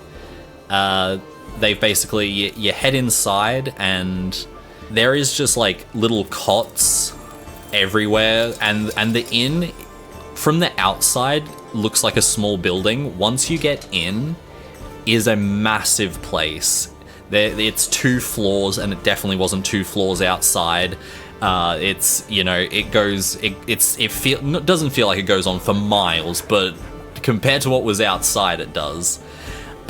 They've basically, you head inside, and there is just like little cots everywhere, and the inn from the outside looks like a small building. Once you get in, is a massive place. It's 2 floors, and it definitely wasn't 2 floors outside. It's, you know, it doesn't feel like it goes on for miles, but compared to what was outside, it does.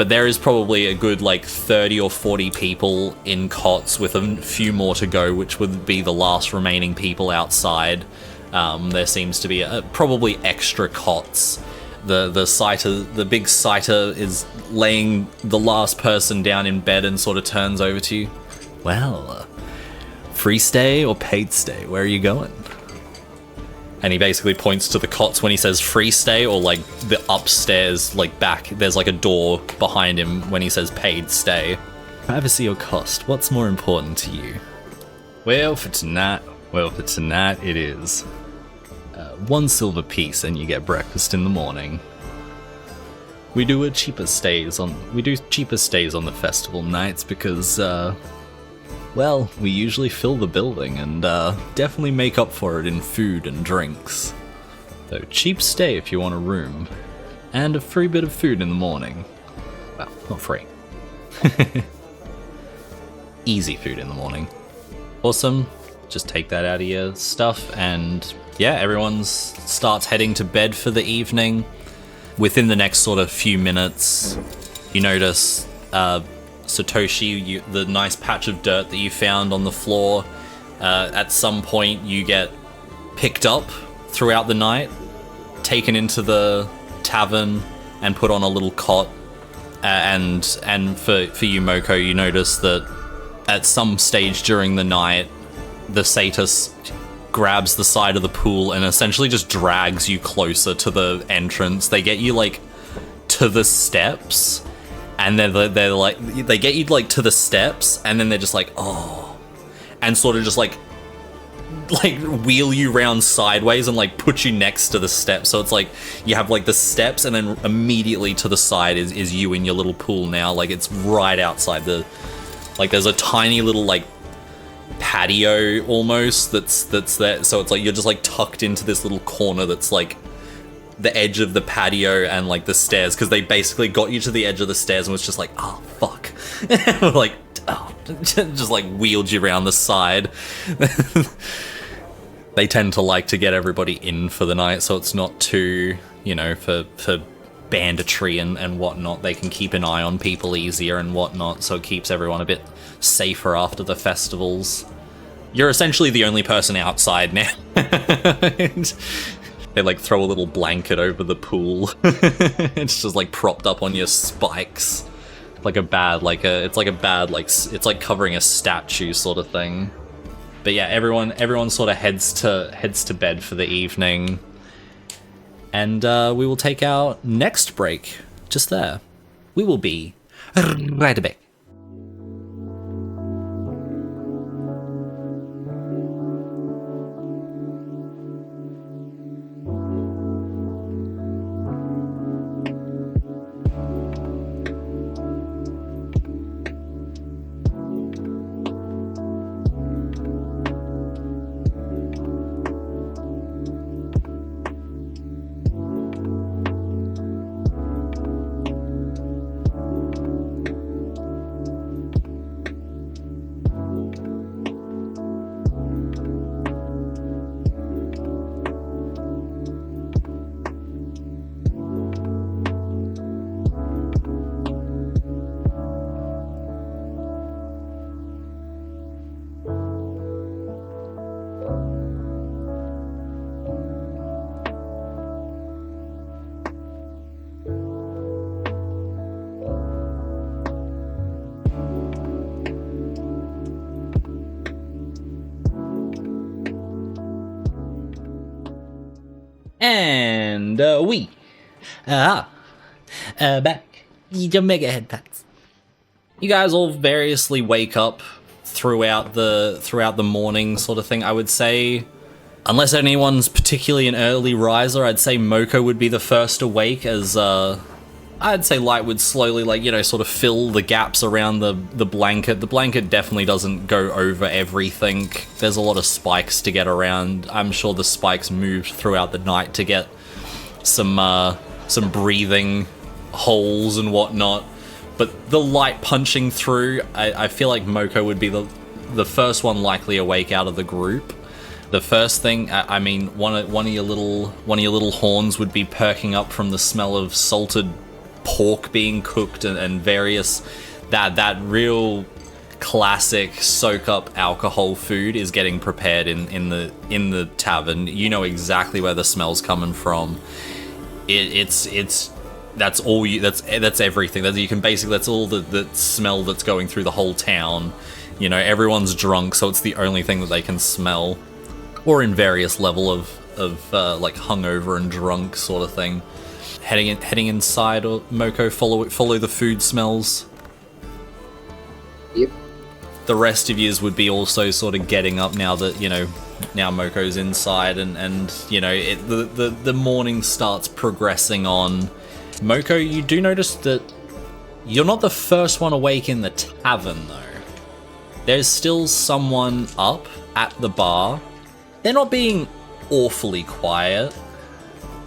But there is probably a good, like, 30 or 40 people in cots with a few more to go, which would be the last remaining people outside. There seems to be probably extra cots. The big sighter is laying the last person down in bed and sort of turns over to you. Well, free stay or paid stay? Where are you going? And he basically points to the cots when he says free stay, or like the upstairs, like back, there's like a door behind him when he says paid stay. Privacy or cost, what's more important to you? Well, for tonight it is 1 silver piece and you get breakfast in the morning. We do cheaper stays on the festival nights because, well, we usually fill the building and definitely make up for it in food and drinks. So cheap stay if you want a room, and a free bit of food in the morning. Well, not free. Easy food in the morning. Awesome. Just take that out of your stuff, and yeah, everyone starts heading to bed for the evening. Within the next sort of few minutes, you notice Satoshi, the nice patch of dirt that you found on the floor. At some point, you get picked up throughout the night, taken into the tavern, and put on a little cot. And for you, Moko, you notice that at some stage during the night, the Satyrs grabs the side of the pool and essentially just drags you closer to the entrance. They get you like to the steps. And they're like, they get you like to the steps, and then they're just like, oh, and sort of just like wheel you round sideways and like put you next to the steps. So it's like you have like the steps, and then immediately to the side is you in your little pool now. Like it's right outside like there's a tiny little like patio almost that's there. So it's like you're just like tucked into this little corner that's like the edge of the patio and like the stairs, because they basically got you to the edge of the stairs and was just like, oh fuck. Like, oh, just like wheeled you around the side. They tend to like to get everybody in for the night, so it's not too, you know, for banditry and whatnot. They can keep an eye on people easier and whatnot, so it keeps everyone a bit safer after the festivals. You're essentially the only person outside now. They like throw a little blanket over the pool. It's just like propped up on your spikes. It's like covering a statue sort of thing. But yeah, everyone sort of heads to bed for the evening. And we will take our next break just there. We will be right back. And we are back. Your mega head pats. You guys all variously wake up throughout the morning, sort of thing. I would say, unless anyone's particularly an early riser, I'd say Moko would be the first awake, as I'd say Light would slowly, like, you know, sort of fill the gaps around the blanket. The blanket definitely doesn't go over everything. There's a lot of spikes to get around. I'm sure the spikes moved throughout the night to get some breathing holes and whatnot. But the light punching through, I feel like Moko would be the first one likely awake out of the group. The first thing, I mean, one of your little horns would be perking up from the smell of salted pork being cooked and various that real classic soak up alcohol food is getting prepared in the tavern. You know exactly where the smell's coming from. It's that's all you that's everything. You can basically, that's all the smell that's going through the whole town. You know, everyone's drunk, so it's the only thing that they can smell, or in various level of like hungover and drunk sort of thing. Heading inside, or Moko, follow the food smells. Yep. The rest of yous would be also sort of getting up now that, you know, now Moko's inside, and you know, the morning starts progressing on. Moko, you do notice that you're not the first one awake in the tavern, though. There's still someone up at the bar. They're not being awfully quiet.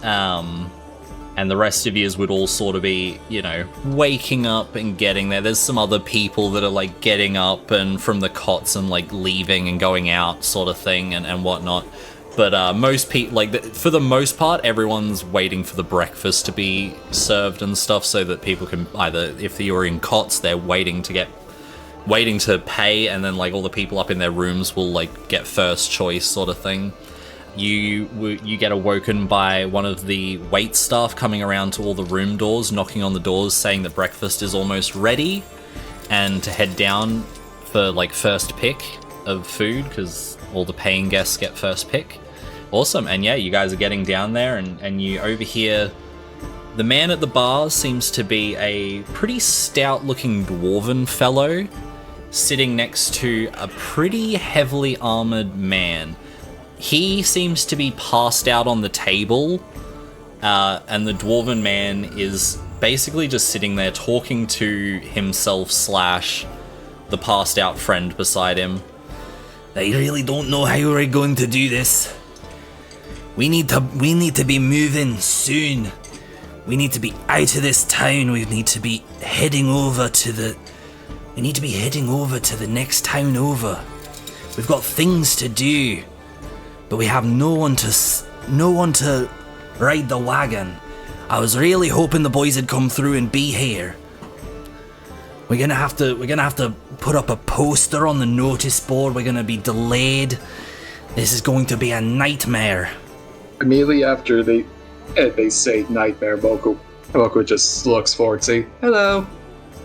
And the rest of yous would all sort of be, you know, waking up and getting there. There's some other people that are like getting up and from the cots and like leaving and going out sort of thing and whatnot. But most people, like, for the most part, everyone's waiting for the breakfast to be served and stuff, so that people can either, if you're in cots, they're waiting to pay, and then like all the people up in their rooms will like get first choice sort of thing. You get awoken by one of the wait staff coming around to all the room doors, knocking on the doors, saying that breakfast is almost ready, and to head down for like first pick of food, because all the paying guests get first pick. Awesome. And yeah, you guys are getting down there, and you overhear the man at the bar seems to be a pretty stout looking dwarven fellow sitting next to a pretty heavily armored man. He seems to be passed out on the table, and the dwarven man is basically just sitting there talking to himself / the passed out friend beside him. I really don't know how we're going to do this. We need to be moving soon. We need to be out of this town. We need to be heading over to the next town over. We've got things to do, but we have no one to ride the wagon. I was really hoping the boys had come through and be here. We're gonna have to put up a poster on the notice board. We're gonna be delayed. This is going to be a nightmare. Immediately after they say nightmare, Moko just looks forward, say, "Hello."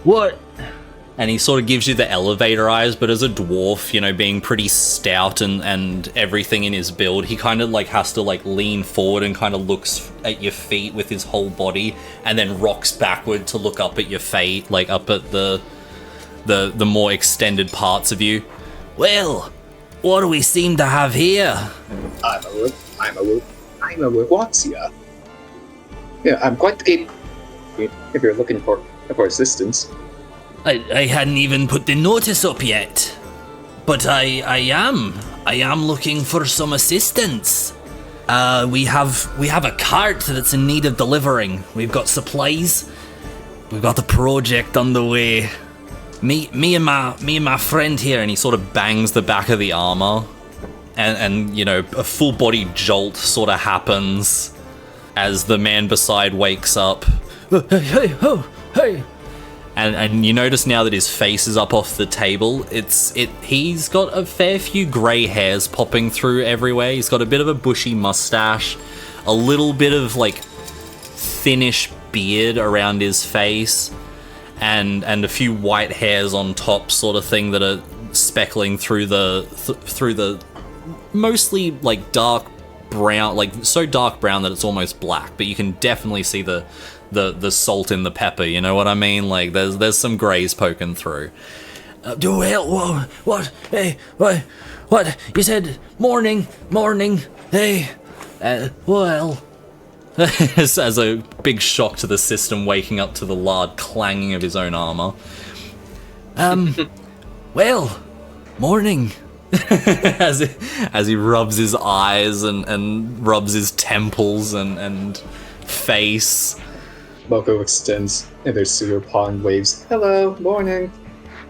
What? And he sort of gives you the elevator eyes, but as a dwarf, you know, being pretty stout and everything in his build, he kind of like has to like lean forward and kind of looks at your feet with his whole body, and then rocks backward to look up at your feet, like up at the more extended parts of you. Well, what do we seem to have here? I'm a what's ya? Yeah, I'm quite the game if you're looking for assistance. I hadn't even put the notice up yet, but I am looking for some assistance. We have a cart that's in need of delivering. We've got supplies. We've got a project underway. Me and my friend here, And he sort of bangs the back of the armor, and you know, a full body jolt sort of happens as the man beside wakes up. Hey. And you notice now that his face is up off the table. He's got a fair few grey hairs popping through everywhere. He's got a bit of a bushy mustache, a little bit of like thinnish beard around his face, and a few white hairs on top, sort of thing, that are speckling through the mostly like dark brown, like so dark brown that it's almost black, but you can definitely see the salt in the pepper, you know what I mean? Like there's some greys poking through. What? Hey, what? You said morning. Hey, well. As a big shock to the system, waking up to the loud clanging of his own armor. Well, morning. as he rubs his eyes and rubs his temples and face. Moko extends their pseudo pawn, waves, "Hello, morning."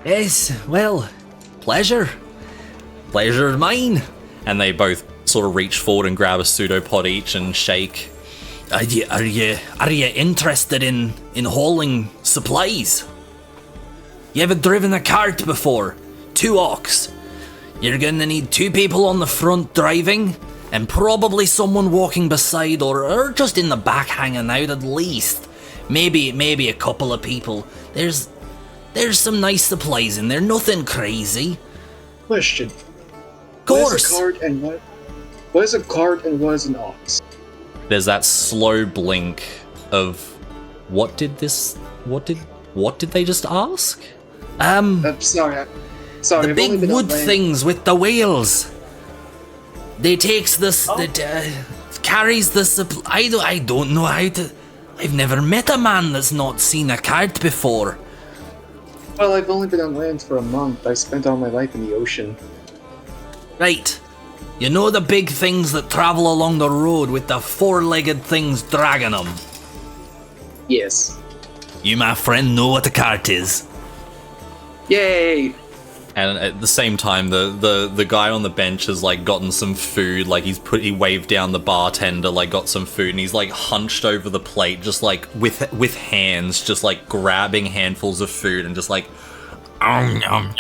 Yes, well, pleasure. Pleasure's mine. And they both sort of reach forward and grab a pseudopod each and shake. Are you interested in hauling supplies? You ever driven a cart before? 2 ox. You're gonna need 2 people on the front driving, and probably someone walking beside or just in the back hanging out at least. Maybe a couple of people. There's some nice supplies in there, nothing crazy. Question. Of course. What is a cart and what is an ox? There's that slow blink of what did they just ask? I'm sorry. The big wood things with the wheels. They takes this, carries the supply. I don't know how to. I've never met a man that's not seen a cart before. Well, I've only been on land for a month. I spent all my life in the ocean. Right. You know the big things that travel along the road with the 4-legged things dragging them? Yes. You, my friend, know what a cart is. Yay! And at the same time, the guy on the bench has like gotten some food. Like he waved down the bartender, like got some food, and he's like hunched over the plate, just like with hands, just like grabbing handfuls of food and just like, yum,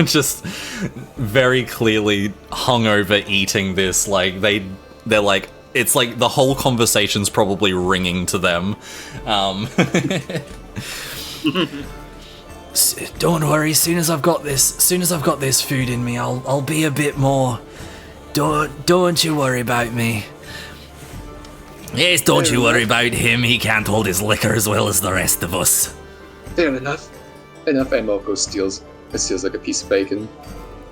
just very clearly hungover eating this. Like they're like, it's like the whole conversation's probably ringing to them. Don't worry. Soon as I've got this food in me, I'll be a bit more. Don't you worry about me. Yes, don't you worry about him. He can't hold his liquor as well as the rest of us. Fair enough. And Moko steals like a piece of bacon.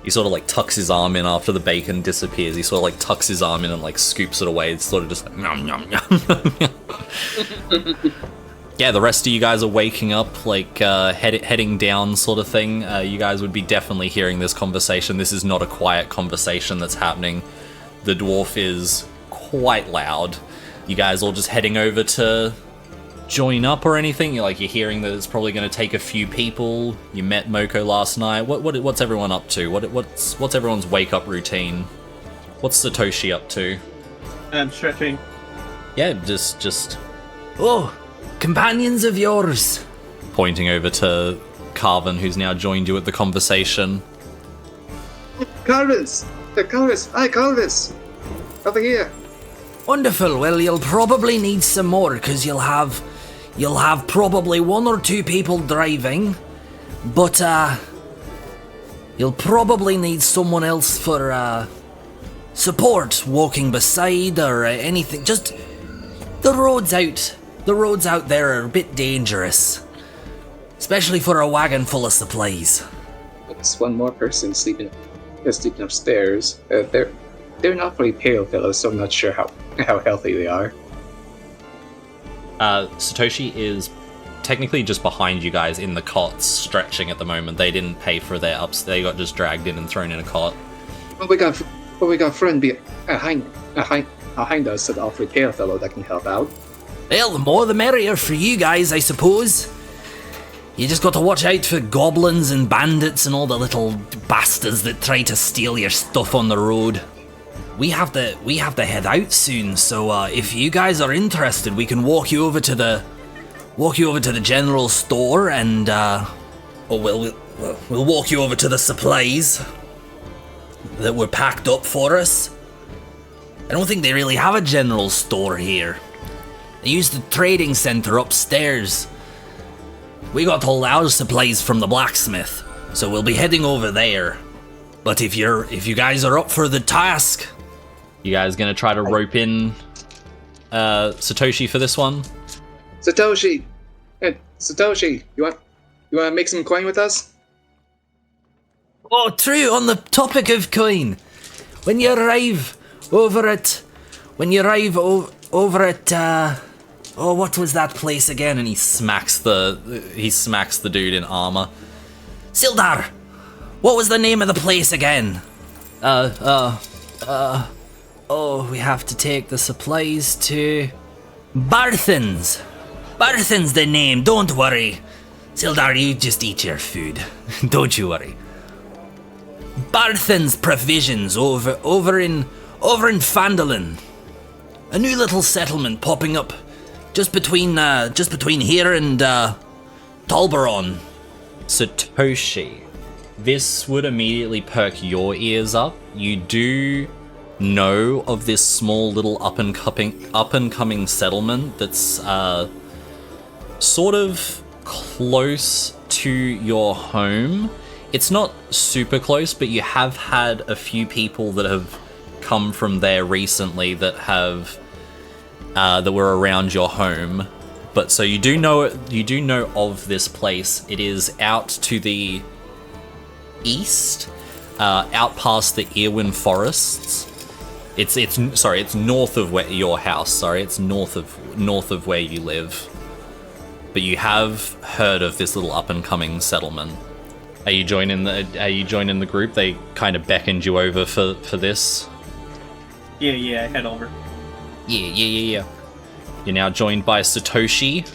He sort of like tucks his arm in after the bacon disappears. He sort of like tucks his arm in and like scoops it away. It's sort of just like nom nom nom. Yeah, the rest of you guys are waking up, like heading down sort of thing. You guys would be definitely hearing this conversation. This is not a quiet conversation that's happening. The dwarf is quite loud. You guys all just heading over to join up or anything? You're hearing that it's probably going to take a few people. You met Moko last night. What's everyone up to? What's everyone's wake up routine? What's Satoshi up to? I'm stretching. Yeah, just Oh, companions of yours. Pointing over to Carvin, who's now joined you at the conversation. Carvis! Hi, Carvis! Over here! Wonderful. Well, you'll probably need some more, because you'll have probably 1 or 2 people driving, but you'll probably need someone else for support, walking beside or anything. Just the roads out there are a bit dangerous, especially for a wagon full of supplies. There's one more person sleeping upstairs. They're not very pale fellows, so I'm not sure how healthy they are. Satoshi is technically just behind you guys in the cots, stretching at the moment. They didn't pay for their ups. They got just dragged in and thrown in a cot. Well, we got friend behind us, an awfully pale fellow that can help out. Well, the more the merrier for you guys, I suppose. You just got to watch out for goblins and bandits and all the little bastards that try to steal your stuff on the road. We have to head out soon, so if you guys are interested, we can walk you over to the general store, and we'll walk you over to the supplies that were packed up for us. I don't think they really have a general store here. They use the trading center upstairs. We got all our supplies from the blacksmith, so we'll be heading over there. But if you guys are up for the task, you guys gonna try to rope in Satoshi for this one? Satoshi, you want to make some coin with us? Oh, true. On the topic of coin, when you arrive over at what was that place again? And he smacks the dude in armor. Sildar, what was the name of the place again? We have to take the supplies to Barthen's. Barthen's the name. Don't worry, Sildar. You just eat your food. Don't you worry. Barthen's provisions over in Phandalin. A new little settlement popping up just between here and Tolbaron. Satoshi, this would immediately perk your ears up. You do know of this small little up and coming settlement that's sort of close to your home. It's not super close, but you have had a few people that have come from there recently that have that were around your home. But so you do know of this place. It is out to the east, out past the Irwin forests. It's north of where your house. Sorry, it's north of where you live. But you have heard of this little up and coming settlement. Are you joining the group? They kind of beckoned you over for this. Yeah, head over. Yeah. You're now joined by Satoshi.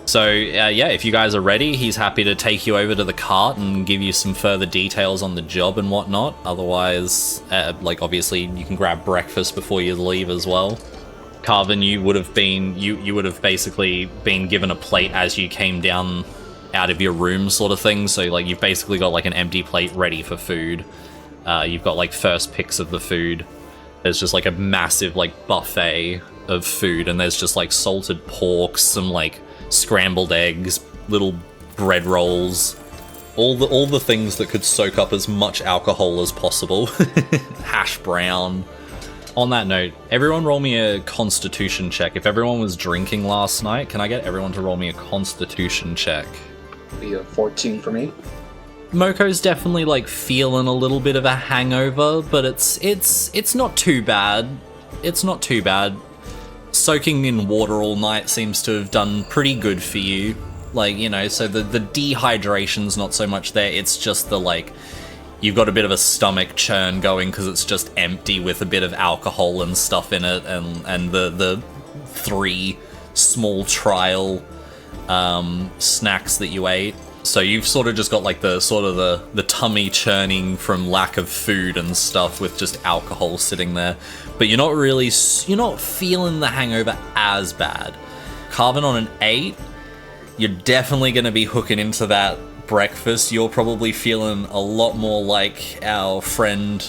So, if you guys are ready, he's happy to take you over to the cart and give you some further details on the job and whatnot. Otherwise, obviously, you can grab breakfast before you leave as well. Carvin, you would have basically been given a plate as you came down out of your room, sort of thing. So, you've basically got, an empty plate ready for food. You've got, first picks of the food. There's just, a massive, buffet of food, and there's just, salted pork, some, scrambled eggs, little bread rolls, all the things that could soak up as much alcohol as possible. Hash brown. On that note, everyone roll me a constitution check. If everyone was drinking last night, can I get everyone to roll me a constitution check? Be a 14 for me. Moko's definitely feeling a little bit of a hangover, but it's not too bad. It's not too bad. Soaking in water all night seems to have done pretty good for you. So the dehydration's not so much there, it's just you've got a bit of a stomach churn going because it's just empty with a bit of alcohol and stuff in it, and the 3 small trial snacks that you ate. So you've sort of just got the tummy churning from lack of food and stuff with just alcohol sitting there. But you're not feeling the hangover as bad. Carvin on an 8, you're definitely going to be hooking into that breakfast. You're probably feeling a lot more like our friend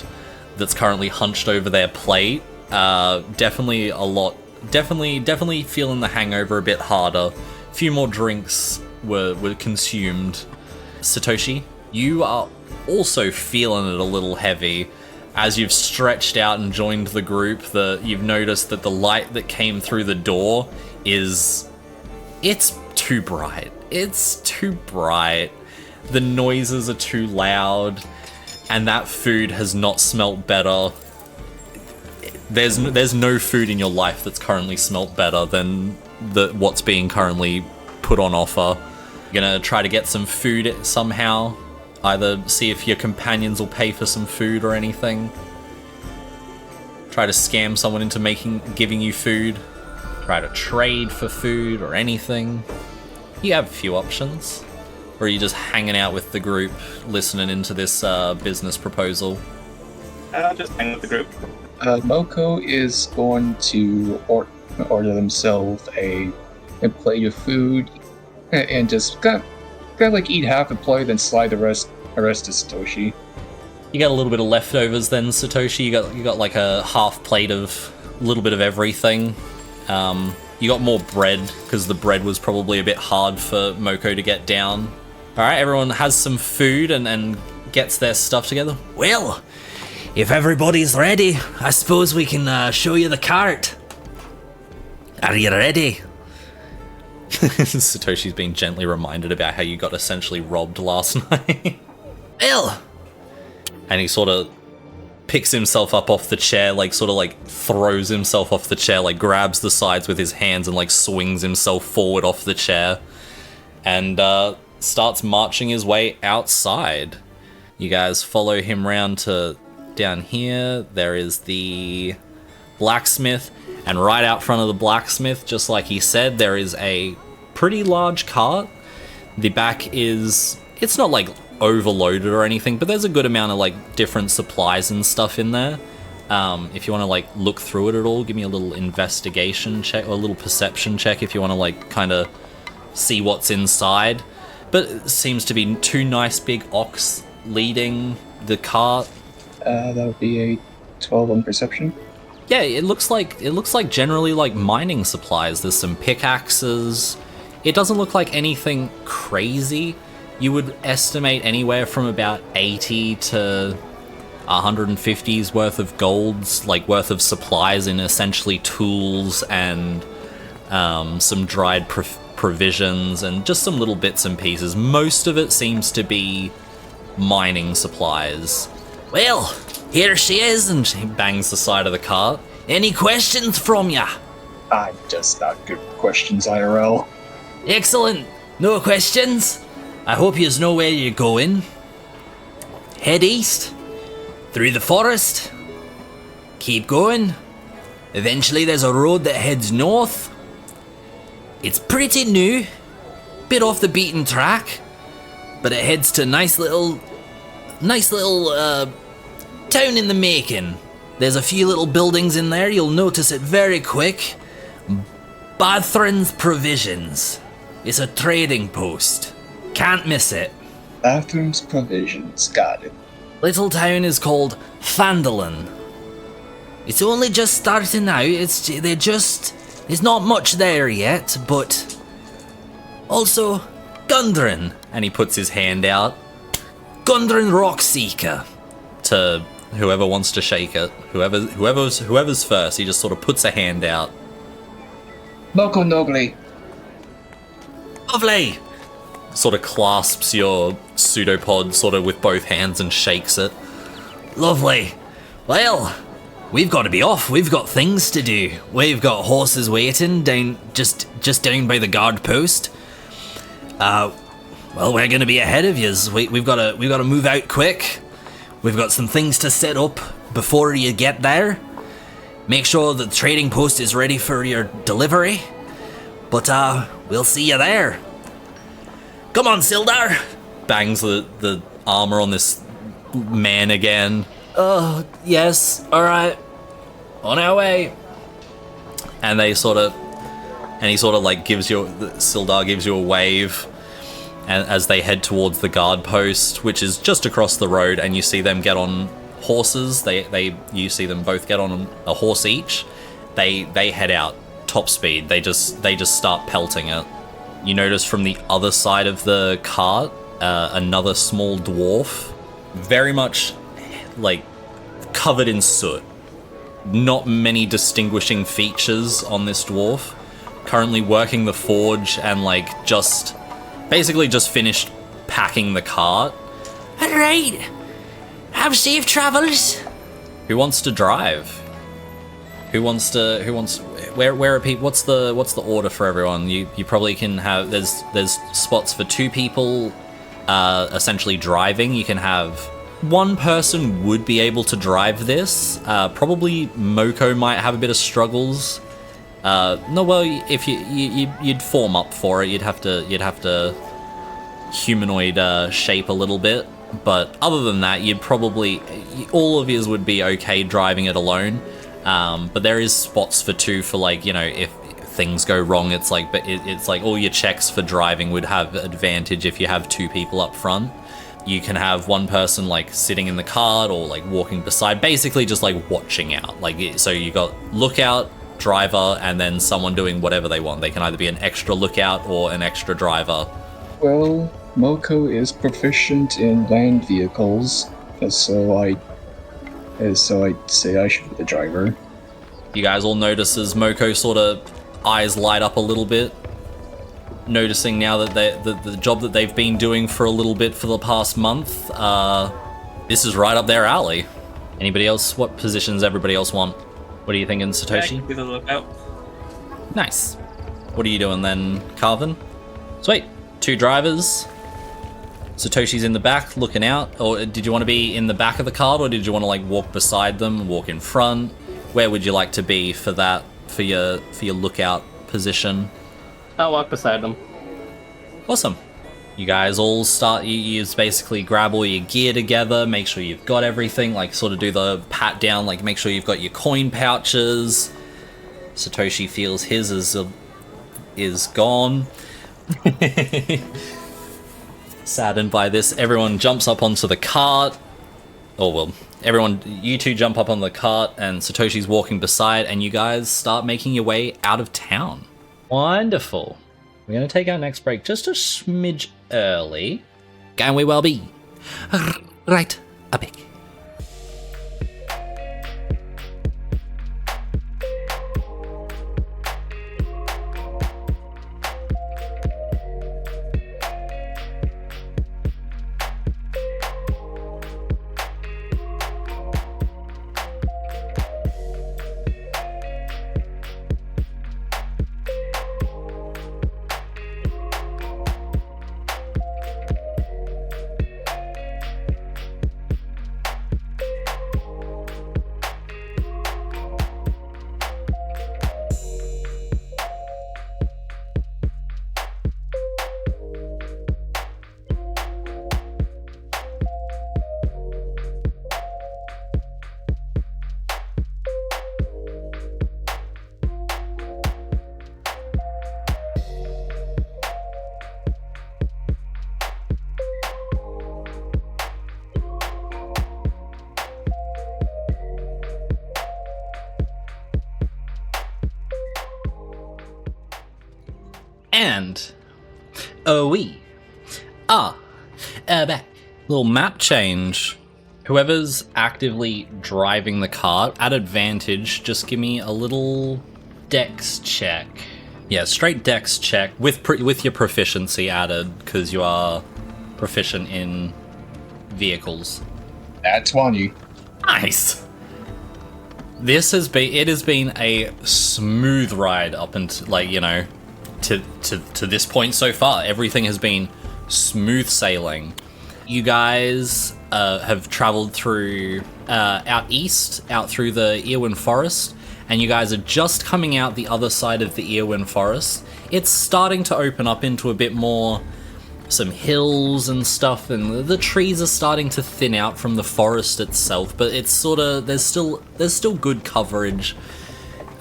that's currently hunched over their plate. Definitely feeling the hangover a bit harder. A few more drinks were consumed. Satoshi, you are also feeling it a little heavy. As you've stretched out and joined the group, you've noticed that the light that came through the door it's too bright. It's too bright. The noises are too loud, and that food has not smelt better. There's no food in your life that's currently smelt better than what's being currently put on offer. You're gonna try to get some food somehow. Either see if your companions will pay for some food or anything. Try to scam someone into giving you food. Try to trade for food or anything. You have a few options. Or are you just hanging out with the group, listening into this business proposal? I'll just hang with the group. Moko is going to order themselves a plate of food and just kind of eat half a plate, then slide the rest to Satoshi. You got a little bit of leftovers then, Satoshi. You got a half plate of a little bit of everything. You got more bread because the bread was probably a bit hard for Moko to get down. All right, everyone has some food and gets their stuff together. Well, if everybody's ready, I suppose we can show you the cart. Are you ready? Satoshi's being gently reminded about how you got essentially robbed last night. Well, and he sort of picks himself up off the chair, throws himself off the chair, grabs the sides with his hands and swings himself forward off the chair and starts marching his way outside. You guys follow him round to down here. There is the blacksmith, and right out front of the blacksmith, just like he said, there is a pretty large cart. The back it's not overloaded or anything, but there's a good amount of different supplies and stuff in there. If you want to like look through it at all, give me a little investigation check or a little perception check if you want to like kind of see what's inside. But it seems to be 2 nice big ox leading the cart. That would be a 12 on perception. Yeah, it looks like generally like mining supplies. There's some pickaxes. It doesn't look like anything crazy. You would estimate anywhere from about 80 to 150's worth of golds, like worth of supplies in essentially tools and some dried provisions and just some little bits and pieces. Most of it seems to be mining supplies. Well, here she is, and He bangs the side of the cart. any questions from ya? I'm just not good with questions, IRL. Excellent. No questions? I hope you know where you're going. Head east, through the forest, keep going. Eventually there's a road that heads north. It's pretty new, bit off the beaten track, but it heads to a nice little town in the making. There's a few little buildings in there, you'll notice it very quick. Bathren's Provisions. It's a trading post. Can't miss it. Bathrooms, provisions, got it. Little town is called Phandalin. It's only just starting out. There's not much there yet, but also Gundren. And he puts his hand out Gundren Rockseeker. to whoever wants to shake it. Whoever's first. He just sort of puts a hand out. Moko Nogli. Lovely. Sort of clasps your pseudopod sort of with both hands and shakes it. Lovely. Well, we've got to be off. We've got things to do. We've got horses waiting down just down by the guard post. Well, we're going to be ahead of yous. We've got to move out quick. We've got some things to set up before you get there. Make sure the trading post is ready for your delivery. But we'll see you there. Come on, Sildar. Bangs the armor on this man again. Oh, yes. All right. On our way. And he sort of like Sildar gives you a wave, and as they head towards the guard post, which is just across the road, and you see them get on horses. You see them both get on a horse each. They head out top speed. They just start pelting it. You notice from the other side of the cart, another small dwarf, very much like covered in soot. Not many distinguishing features on this dwarf. Currently working the forge and like just finished packing the cart. All right. Have safe travels. Who wants to drive? Where are people? What's the order for everyone? You probably can have, there's spots for 2 people essentially driving. You can have 1 person would be able to drive this. Probably Moko might have a bit of struggles. No, well, if you'd form up for it, you'd have to humanoid shape a little bit. But other than that, you'd probably, all of yous would be okay driving it alone. But there is spots for 2 for like, you know, if things go wrong, it's like, but it's like all your checks for driving would have advantage if you have 2 people up front. You can have 1 person like sitting in the cart or like walking beside, basically just like watching out. Like, so you got lookout, driver, and then someone doing whatever they want. They can either be an extra lookout or an extra driver. Well, Moko is proficient in land vehicles, so I'd say I should be the driver. You guys all notice as Moko sort of eyes light up a little bit, noticing now that the job that they've been doing for a little bit for the past month, this is right up their alley. Anybody else? What positions everybody else want? What are you thinking, Satoshi? Be the lookout. Nice. What are you doing then, Carvin? Sweet. 2 drivers. Satoshi's in the back looking out. Or did you want to be in the back of the cart, or did you want to like walk beside them, walk in front? Where would you like to be for that, for your lookout position? I'll walk beside them. Awesome. You guys all start, you just basically grab all your gear together, make sure you've got everything, like sort of do the pat down, like make sure you've got your coin pouches. Satoshi feels his is gone. Saddened by this, everyone jumps up onto the cart. Oh well, you two jump up on the cart and Satoshi's walking beside and you guys start making your way out of town. Wonderful. We're going to take our next break just a smidge early. Can we well be? Right, a bit. And we are back. Little map change. Whoever's actively driving the cart, at advantage, just give me a little dex check. Yeah, straight dex check with your proficiency added, because you are proficient in vehicles. At 20. Nice. It has been a smooth ride up until, like, you know, to this point so far. Everything has been smooth sailing. You guys have traveled through out east, out through the Earwyn Forest, and you guys are just coming out the other side of the Earwyn Forest. It's starting to open up into a bit more, some hills and stuff, and the trees are starting to thin out from the forest itself, but it's sort of, there's still good coverage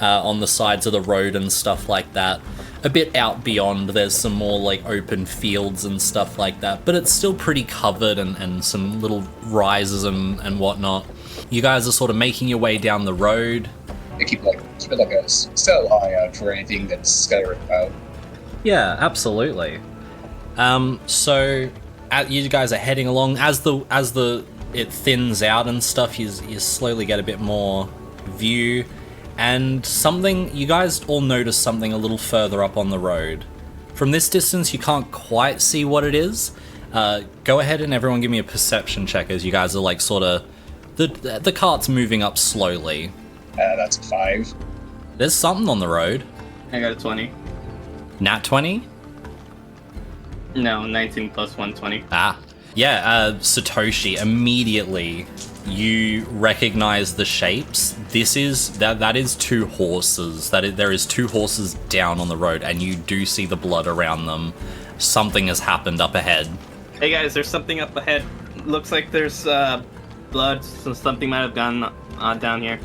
on the sides of the road and stuff like that. A bit out beyond, there's some more like open fields and stuff like that, but it's still pretty covered and some little rises and whatnot. You guys are sort of making your way down the road. They keep it like a cell eye out for anything that's scattered about. Yeah, absolutely. So you guys are heading along as it thins out and stuff. You slowly get a bit more view. And you guys all notice something a little further up on the road. From this distance, you can't quite see what it is. Go ahead and everyone give me a perception check as you guys are like sort of, the cart's moving up slowly. That's a 5. There's something on the road. I got a 20. Nat 20? No, 19 plus 120. Yeah, Satoshi, immediately you recognize the shapes. That is 2 horses. There is 2 horses down on the road, and you do see the blood around them. Something has happened up ahead. Hey guys, there's something up ahead. Looks like there's blood, so something might have gone down here.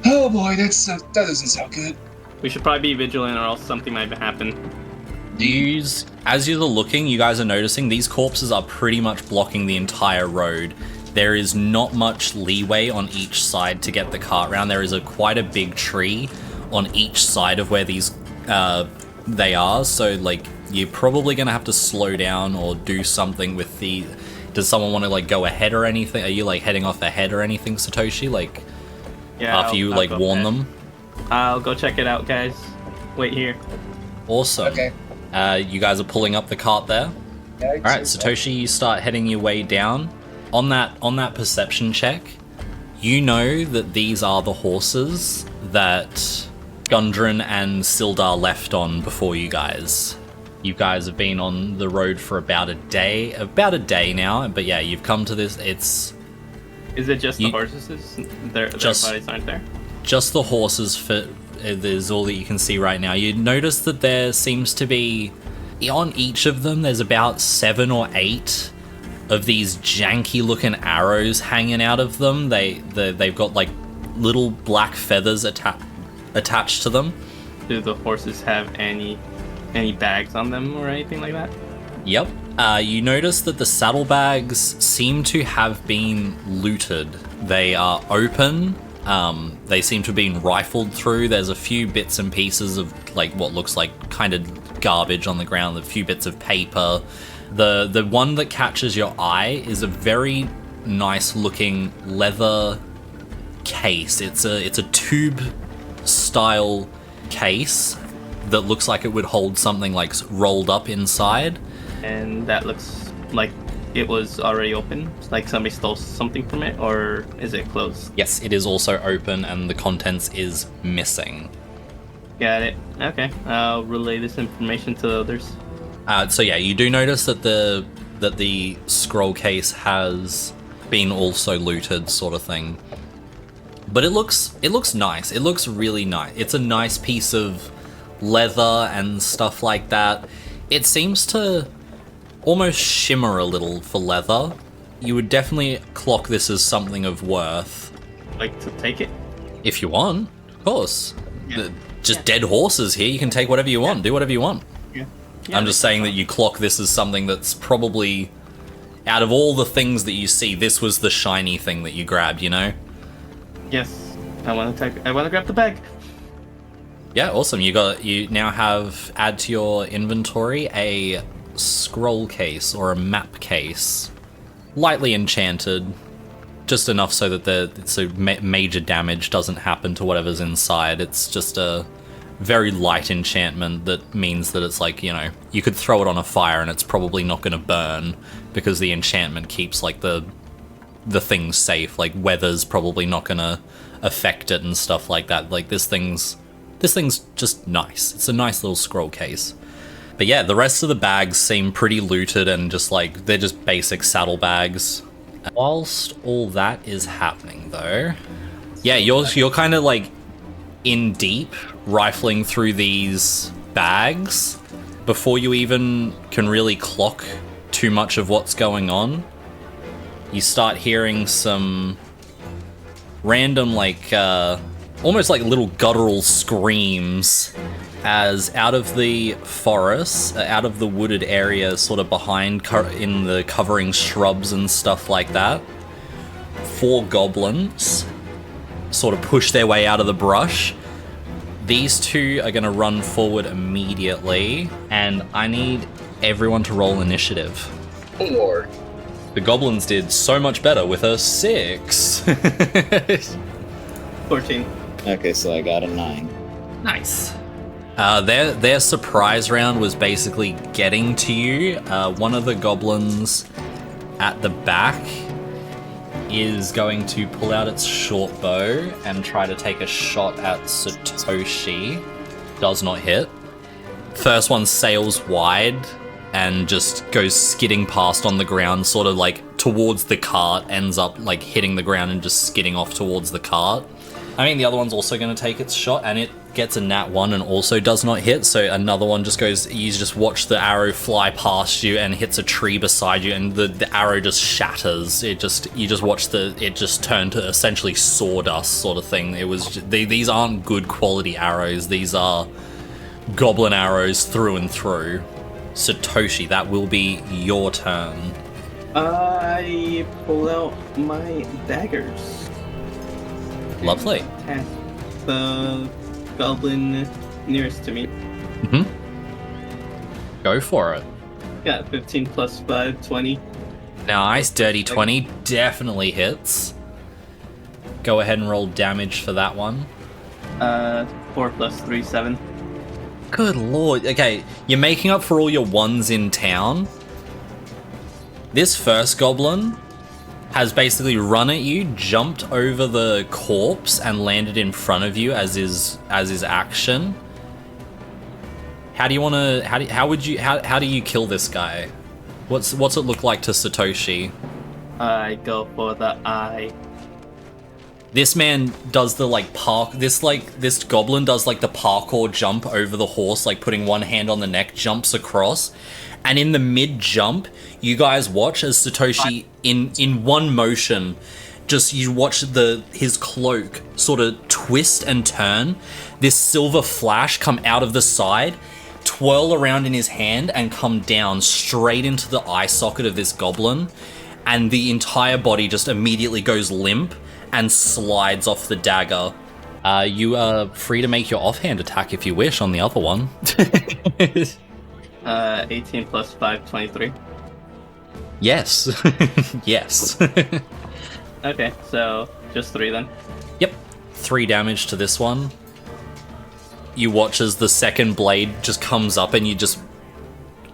Oh boy, that doesn't sound good. We should probably be vigilant or else something might happen. As you're looking, you guys are noticing these corpses are pretty much blocking the entire road. There is not much leeway on each side to get the cart round. There is quite a big tree on each side of where these they are, so like you're probably gonna have to slow down or do something with the. Does someone want to like go ahead or anything? Are you like heading off ahead or anything, Satoshi? Like, yeah, after you like warn them. I'll go check it out, guys. Wait here. Awesome. Okay. You guys are pulling up the cart there. Yeah, All right, Satoshi, you start heading your way down. On that perception check, you know that these are the horses that Gundren and Sildar left on before you guys. You guys have been on the road for about a day now, but yeah, you've come to this. Is it just the horses? Their bodies aren't there? Just the horses is all that you can see right now. You notice that there seems to be on each of them, there's about 7 or 8 of these janky-looking arrows hanging out of them. They've got like little black feathers attached to them. Do the horses have any bags on them or anything like that? Yep. You notice that the saddlebags seem to have been looted. They are open. They seem to have been rifled through. There's a few bits and pieces of like what looks like kind of garbage on the ground, a few bits of paper. The one that catches your eye is a very nice looking leather case. It's a tube style case that looks like it would hold something like rolled up inside. And that looks like it was already open, like somebody stole something from it, or is it closed? Yes, it is also open and the contents is missing. Got it. Okay, I'll relay this information to the others. So yeah, you do notice that the scroll case has been also looted, sort of thing. But it looks nice. It looks really nice. It's a nice piece of leather and stuff like that. It seems to almost shimmer a little for leather. You would definitely clock this as something of worth. Like to take it? If you want, of course. Yeah. Just dead horses here. You can take whatever you want. Do whatever you want. Yeah. I'm just saying that you clock this as something that's probably, out of all the things that you see, this was the shiny thing that you grabbed, you know? Yes. I want to grab the bag. Yeah, awesome. You now have, add to your inventory, a scroll case or a map case. Lightly enchanted. Just enough so that major damage doesn't happen to whatever's inside. It's just a very light enchantment that means that it's like, you know, you could throw it on a fire and it's probably not going to burn because the enchantment keeps like the things safe. Like weather's probably not going to affect it and stuff like that. Like this thing's just nice. It's a nice little scroll case. But yeah, the rest of the bags seem pretty looted and just like they're just basic saddlebags. Whilst all that is happening though, yeah, you're kind of like in deep rifling through these bags before you even can really clock too much of what's going on. You start hearing some random like almost like little guttural screams as out of the forest, out of the wooded area sort of behind in the covering shrubs and stuff like that, 4 goblins sort of push their way out of the brush. These 2 are going to run forward immediately, and I need everyone to roll initiative. 4. The goblins did so much better with a 6. 14. Okay, so I got a 9. Nice. Their surprise round was basically getting to you. One of the goblins at the back is going to pull out its short bow and try to take a shot at Satoshi. Does not hit. First one sails wide and just goes skidding past on the ground, sort of like towards the cart, ends up like hitting the ground and just skidding off towards the cart. I mean, the other one's also going to take its shot, and it gets a nat 1 and also does not hit, so another one just goes, you just watch the arrow fly past you and hits a tree beside you, and the arrow just shatters. You just watch it just turn to essentially sawdust sort of thing. It was, these aren't good quality arrows, these are goblin arrows through and through. Satoshi, that will be your turn. I pull out my daggers. Lovely. Attack the goblin nearest to me. Go for it. Yeah, 15 plus 5, 20. Nice, dirty 20 definitely hits. Go ahead and roll damage for that one. 4 plus 3, 7. Good lord. Okay, you're making up for all your 1s in town. This first goblin has basically run at you, jumped over the corpse, and landed in front of you as his action. How do you want to? How do you kill this guy? What's it look like to Satoshi? I go for the eye. This man does the this goblin does like the parkour jump over the horse, like putting one hand on the neck, jumps across, and in the mid jump, you guys watch as Satoshi in one motion, you watch his cloak sort of twist and turn, this silver flash come out of the side, twirl around in his hand and come down straight into the eye socket of this goblin, and the entire body just immediately goes limp and slides off the dagger. You are free to make your offhand attack if you wish on the other one. 18 plus 5, 23. Yes. Yes. Okay, so just 3 then. Yep. 3 damage to this one. You watch as the second blade just comes up and you just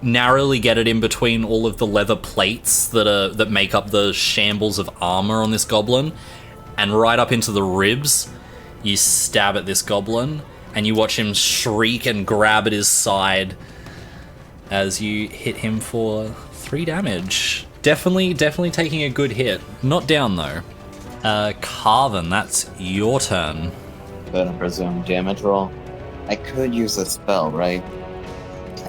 narrowly get it in between all of the leather plates that make up the shambles of armor on this goblin, and right up into the ribs. You stab at this goblin and you watch him shriek and grab at his side as you hit him for 3 damage. Definitely taking a good hit. Not down though. Carven, that's your turn. Better presume damage roll. I could use a spell, right?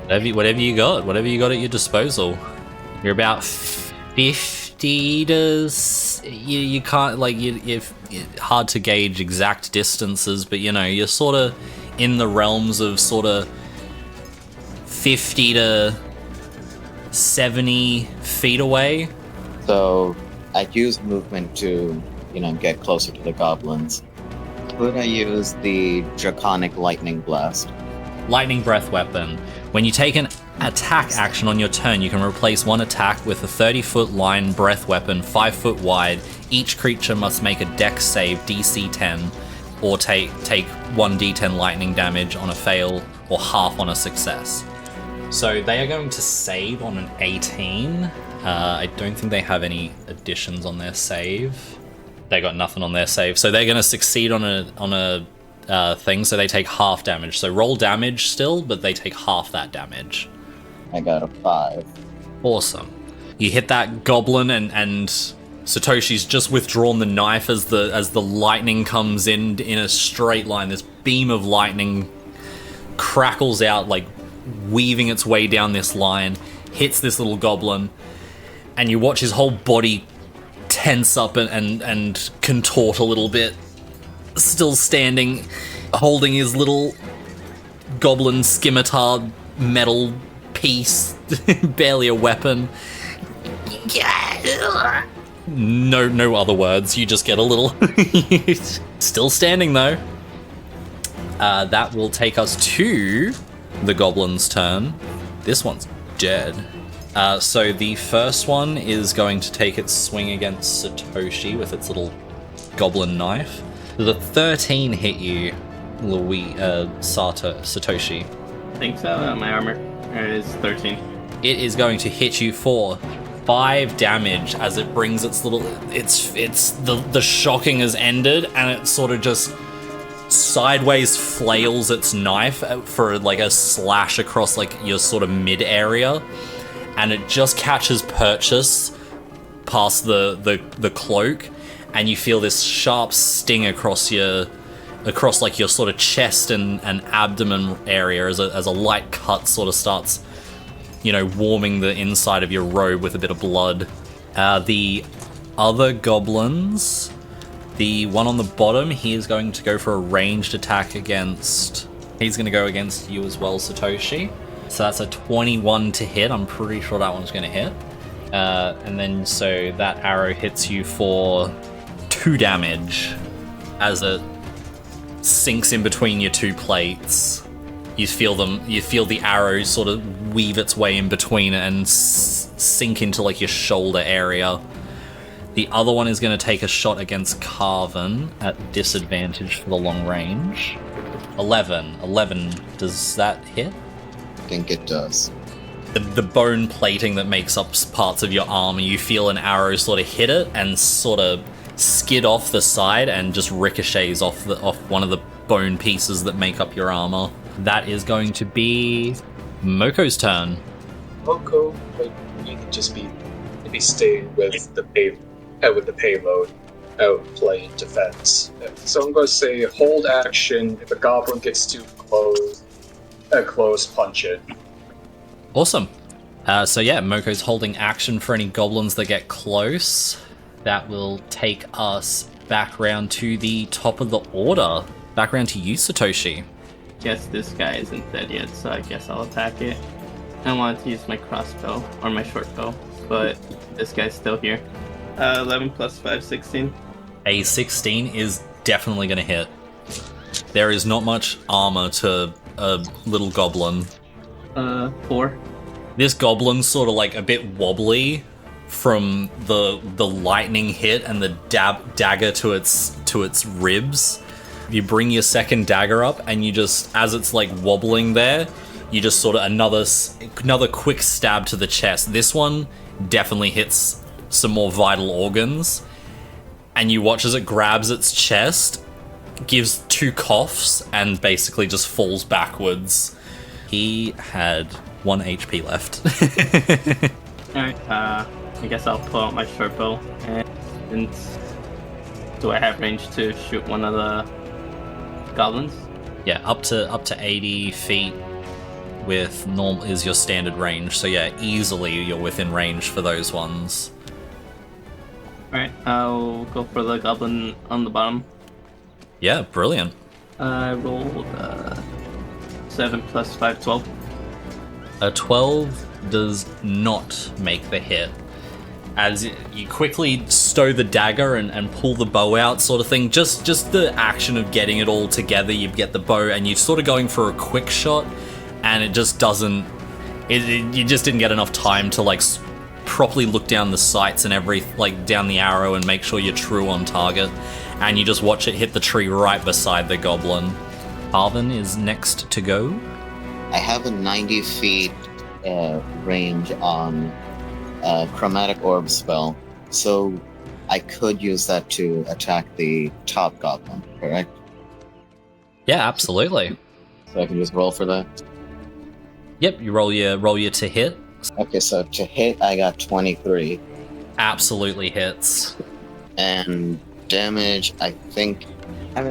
Whatever you got at your disposal. You're about 50 to... You can't, it's hard to gauge exact distances, but you're sort of in the realms of sort of 50 to 70 feet away. So I'd use movement to, get closer to the goblins. Could I use the Draconic Lightning Blast? Lightning Breath weapon. When you take an attack action on your turn, you can replace one attack with a 30-foot line breath weapon, 5 foot wide. Each creature must make a dex save DC 10, or take 1d10 lightning damage on a fail, or half on a success. So they are going to save on an 18. I don't think they have any additions on their save. They got nothing on their save, so they're going to succeed on a thing, so they take half damage. So roll damage still, but they take half that damage. I got a 5. Awesome. You hit that goblin, and Satoshi's just withdrawn the knife as the lightning comes in a straight line. This beam of lightning crackles out, like weaving its way down this line, hits this little goblin, and you watch his whole body tense up and contort a little bit, still standing, holding his little goblin scimitar metal piece, barely a weapon. No other words, you just get a little... Still standing though. That will take us to the goblin's turn. This one's dead. So the first one is going to take its swing against Satoshi with its little goblin knife. Does a 13 hit you, Satoshi? I think so. My armor is 13. It is going to hit you for 5 damage as it brings its little... The shocking has ended, and it sort of just sideways flails its knife for like a slash across like your sort of mid area, and it just catches purchase past the cloak, and you feel this sharp sting across like your sort of chest and abdomen area as a light cut sort of starts, warming the inside of your robe with a bit of blood. The other goblins, the one on the bottom, he is going to go for a ranged attack against... He's going to go against you as well, Satoshi. So that's a 21 to hit. I'm pretty sure that one's going to hit. And then so that arrow hits you for 2 damage as it sinks in between your 2 plates. You feel the arrow sort of weave its way in between and sink into like your shoulder area. The other one is going to take a shot against Carven at disadvantage for the long range. 11. Does that hit? I think it does. The bone plating that makes up parts of your armor, you feel an arrow sort of hit it and sort of skid off the side and just ricochets off one of the bone pieces that make up your armor. That is going to be Moko's turn. Moko, you can just be staying with the payload. outplay in defense. So I'm going to say hold action. If a goblin gets too close, punch it. Awesome. So yeah, Moko's holding action for any goblins that get close. That will take us back round to the top of the order. Back round to you, Satoshi. Guess this guy isn't dead yet, so I guess I'll attack it. I wanted to use my crossbow, or my short bow, but this guy's still here. 11 plus 5, 16. A 16 is definitely going to hit. There is not much armor to a little goblin. 4. This goblin's sort of like a bit wobbly from the lightning hit and the dagger to its ribs. You bring your second dagger up and you just, as it's like wobbling there, you just sort of another quick stab to the chest. This one definitely hits some more vital organs, and you watch as it grabs its chest, gives 2 coughs, and basically just falls backwards. He had 1 HP left. Alright, I guess I'll pull out my short bow. And do I have range to shoot one of the goblins? Yeah, up to 80 feet with normal is your standard range. So yeah, easily you're within range for those ones. Alright, I'll go for the goblin on the bottom. Yeah, brilliant. I rolled 7 plus 5, 12. A 12 does not make the hit. As you quickly stow the dagger and pull the bow out, sort of thing. Just the action of getting it all together. You get the bow and you're sort of going for a quick shot, and it just doesn't. You just didn't get enough time to like properly look down the sights and down the arrow and make sure you're true on target. And you just watch it hit the tree right beside the goblin. Arvin is next to go. I have a 90 feet range on Chromatic Orb spell, so I could use that to attack the top goblin, correct? Yeah, absolutely. So I can just roll for that? Yep, you roll your to hit. Okay, so to hit, I got 23. Absolutely hits. And damage, I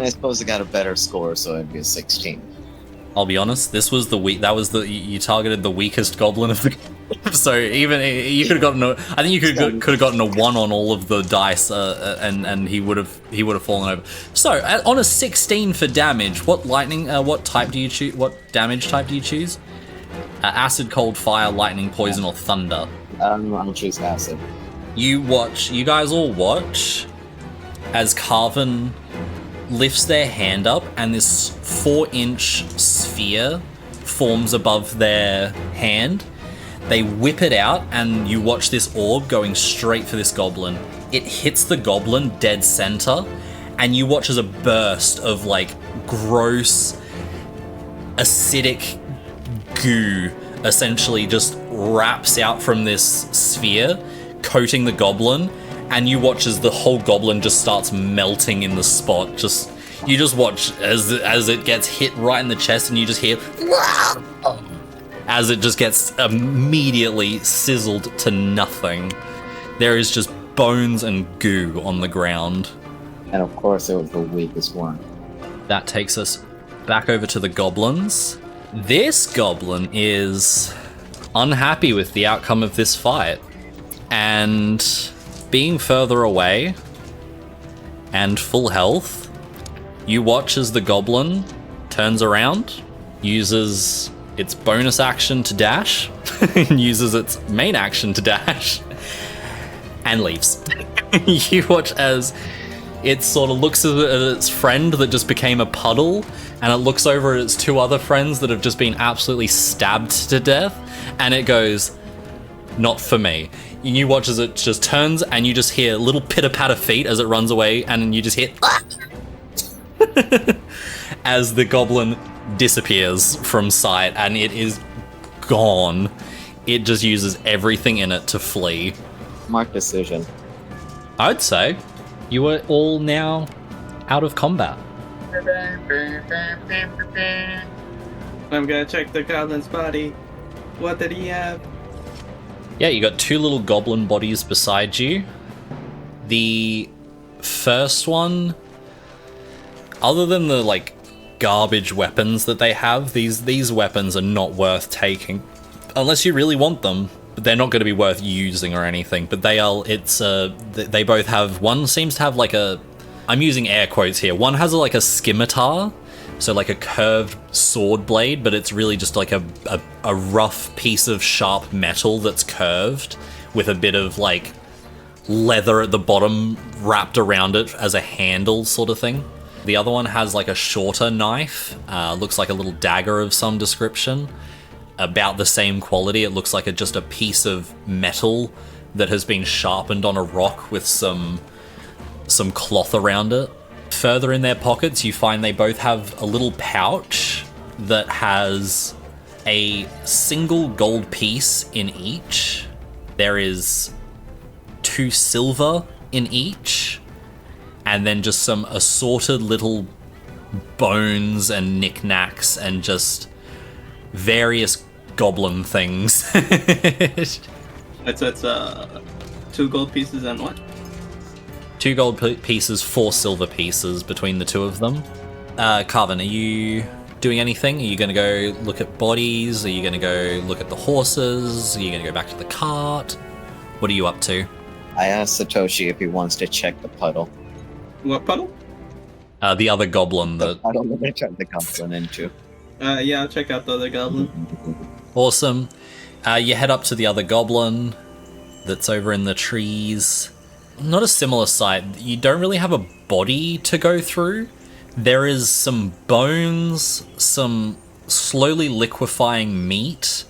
suppose I got a better score, so it'd be a 16. I'll be honest, this was you targeted the weakest goblin of the so even you could have gotten I think you could have gotten a 1 on all of the dice, and he would have fallen over. So on a 16 for damage, what type do you choose? What damage type do you choose? Acid, cold, fire, lightning, poison, or thunder? I'll choose acid. You guys all watch as Carvin lifts their hand up and this 4-inch sphere forms above their hand. They whip it out and you watch this orb going straight for this goblin. It hits the goblin dead center, and you watch as a burst of like gross acidic goo essentially just wraps out from this sphere, coating the goblin, and you watch as the whole goblin just starts melting in the spot. You just watch as it gets hit right in the chest, and you just hear as it just gets immediately sizzled to nothing. There is just bones and goo on the ground. And of course it was the weakest one. That takes us back over to the goblins. This goblin is unhappy with the outcome of this fight, and being further away and full health, you watch as the goblin turns around, uses its bonus action to dash, and uses its main action to dash, and leaves. You watch as it sort of looks at its friend that just became a puddle, and it looks over at its 2 other friends that have just been absolutely stabbed to death, and it goes, "Not for me." And you watch as it just turns, and you just hear little pitter-patter feet as it runs away, and you just hear as the goblin disappears from sight, and it is gone. It just uses everything in it to flee. Smart decision. I'd say you are all now out of combat. I'm gonna check the goblin's body. What did he have? Yeah, you got 2 little goblin bodies beside you. The first one, other than the like garbage weapons that they have, these weapons are not worth taking unless you really want them. But they're not going to be worth using or anything. But they are. They both have. One seems to have like a. I'm using air quotes here. One has like a scimitar, so like a curved sword blade, but it's really just like a rough piece of sharp metal that's curved with a bit of like leather at the bottom wrapped around it as a handle sort of thing. The other one has like a shorter knife, looks like a little dagger of some description, about the same quality. It looks like just a piece of metal that has been sharpened on a rock with some cloth around it. Further in their pockets, you find they both have a little pouch that has a single gold piece in each. There is 2 silver in each, and then just some assorted little bones and knickknacks and just various goblin things. It's 2 gold pieces and what? 2 gold pieces, 4 silver pieces between the 2 of them. Carvin, are you doing anything? Are you going to go look at bodies? Are you going to go look at the horses? Are you going to go back to the cart? What are you up to? I asked Satoshi if he wants to check the puddle. What puddle? The other goblin. The puddle that I turned the goblin into. Yeah, I'll check out the other goblin. Awesome. You head up to the other goblin that's over in the trees. Not a similar sight. You don't really have a body to go through. There is some bones, some slowly liquefying meat,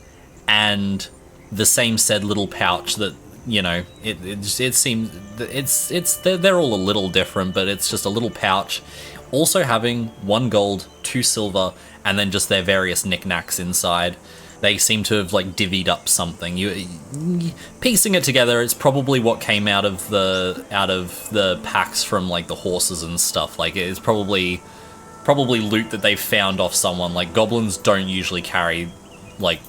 and the same said little pouch that, you know, it seems they're all a little different, but it's just a little pouch, also having 1 gold, 2 silver, and then just their various knickknacks inside. They seem to have like divvied up something. You piecing it together, it's probably what came out of the packs from like the horses and stuff. Like it's probably loot that they found off someone. Like goblins don't usually carry like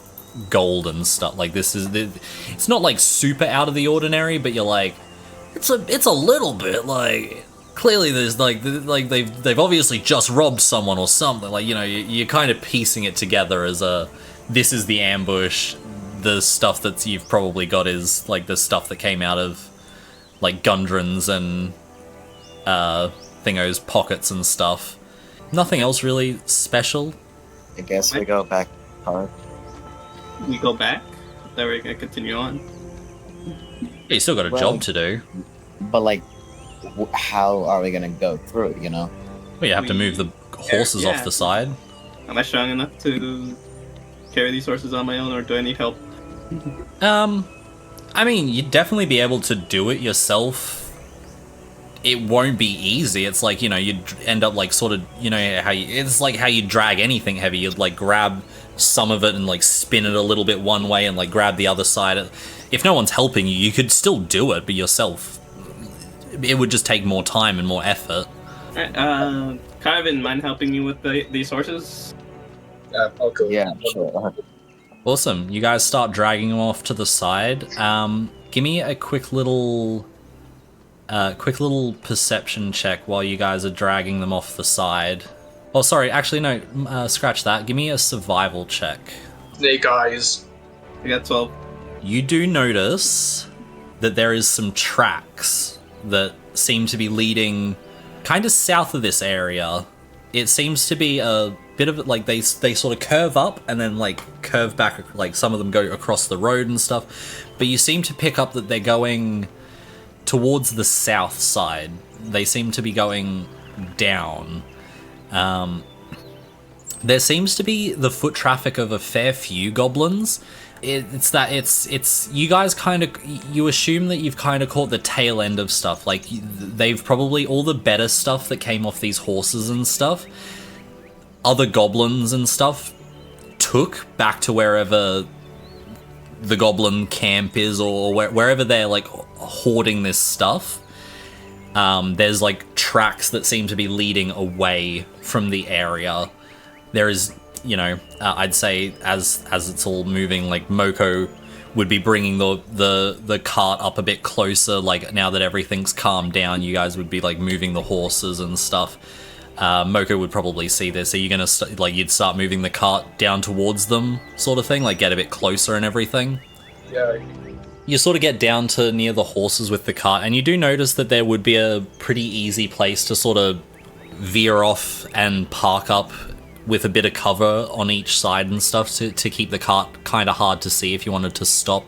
gold and stuff. Like it's not like super out of the ordinary, but you're like it's a little bit like. Clearly, there's like they've obviously just robbed someone or something. Like, you know, you're kind of piecing it together as this is the ambush. The stuff that you've probably got is like the stuff that came out of like Gundren's and Thingo's pockets and stuff. Nothing else really special. I guess we go back to Hearth. We go back? Then we're gonna continue on. Yeah, you still got a job to do. But like, how are we gonna go through, you know? Well, you have to move the horses off the side. Am I strong enough to carry these horses on my own, or do I need help? I mean, you'd definitely be able to do it yourself. It won't be easy. It's like, you know, you'd end up like sort of, you know, it's like how you drag anything heavy. You'd like grab some of it and like spin it a little bit one way and like grab the other side. If no one's helping you, you could still do it, but yourself. It would just take more time and more effort. Alright, Carvin, mind helping me with these horses? Okay. Yeah, sure. Awesome. You guys start dragging them off to the side. Give me a quick little perception check while you guys are dragging them off the side. Oh, sorry. Actually, no. Scratch that. Give me a survival check. Hey, guys. I got 12. You do notice that there is some tracks that seem to be leading kind of south of this area. It seems to be a bit of it, like they sort of curve up and then like curve back, like some of them go across the road and stuff, but you seem to pick up that they're going towards the south side. They seem to be going down. There seems to be the foot traffic of a fair few goblins. It's you guys kind of, you assume that you've kind of caught the tail end of stuff. Like they've probably, all the better stuff that came off these horses and stuff, other goblins and stuff took back to wherever the goblin camp is, or wherever they're like hoarding this stuff. There's like tracks that seem to be leading away from the area. There is, you know, I'd say as it's all moving, like Moko would be bringing the cart up a bit closer. Like now that everything's calmed down, you guys would be like moving the horses and stuff. Moko would probably see this. Are you gonna you'd start moving the cart down towards them, sort of thing, like get a bit closer and everything? Yeah. You sort of get down to near the horses with the cart, and you do notice that there would be a pretty easy place to sort of veer off and park up with a bit of cover on each side and stuff to keep the cart kind of hard to see if you wanted to stop.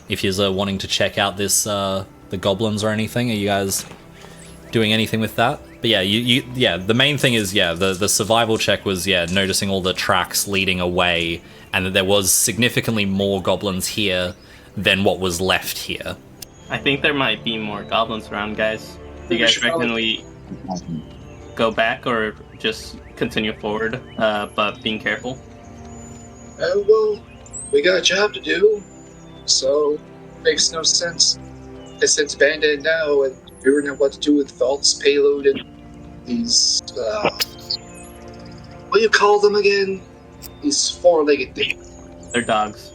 If you're wanting to check out this the goblins or anything, are you guys doing anything with that? But yeah, the main thing is the survival check was noticing all the tracks leading away, and that there was significantly more goblins here than what was left here. I think there might be more goblins around, guys. Do you guys reckon we go back or just continue forward, but being careful? Well, we got a job to do, so makes no sense. It's abandoned now, and we don't know what to do with Vault's payload and these, what do you call them again? These four-legged things. They're dogs.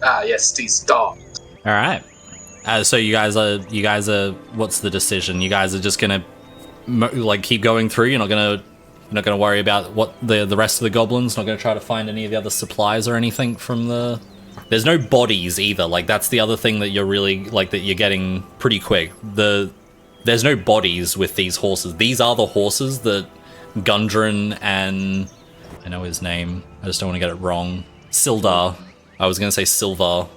Ah, yes, these dogs. All right. So you guys are. What's the decision? You guys are just gonna keep going through. You're not gonna worry about what the rest of the goblins. Not gonna try to find any of the other supplies or anything from the. There's no bodies either. Like that's the other thing that you're really that you're getting pretty quick. There's no bodies with these horses. These are the horses that Gundren and I know his name. I just don't want to get it wrong. Sildar. I was going to say Sildar,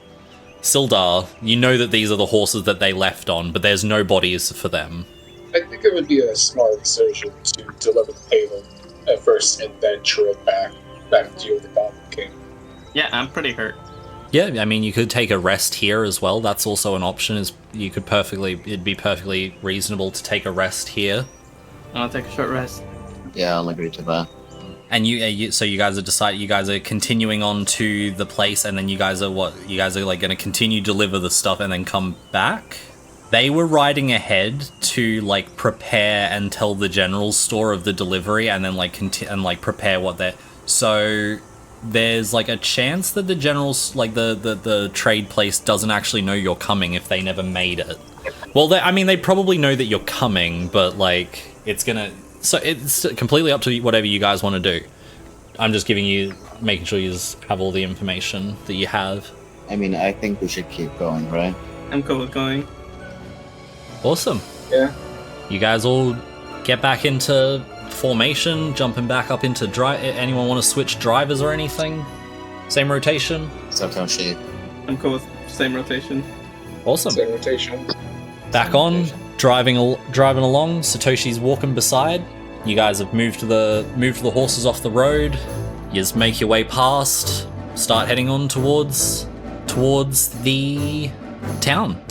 you know that these are the horses that they left on, but there's no bodies for them. I think it would be a smart decision to deliver the payload at first and then trip back to deal with the Goblin King. Yeah, I'm pretty hurt. Yeah, I mean, you could take a rest here as well. That's also an option. It'd be perfectly reasonable to take a rest here. I'll take a short rest. Yeah, I'll agree to that. And so you guys are continuing on to the place, and then you guys are going to continue deliver the stuff and then come back? They were riding ahead to prepare and tell the general store of the delivery, and then prepare what they're. So there's a chance that the general's the trade place doesn't actually know you're coming if they never made it. Well, they probably know that you're coming, but it's gonna. So it's completely up to whatever you guys want to do. I'm just making sure you have all the information that you have. I mean, I think we should keep going, right? I'm cool with going. Awesome. Yeah. You guys all get back into formation, jumping back up into drive. Anyone want to switch drivers or anything? Same rotation? Satoshi. I'm cool with same rotation. Awesome. Same rotation. Back on, driving along. Satoshi's walking beside. You guys have moved the horses off the road. You just make your way past. Start heading on towards the town.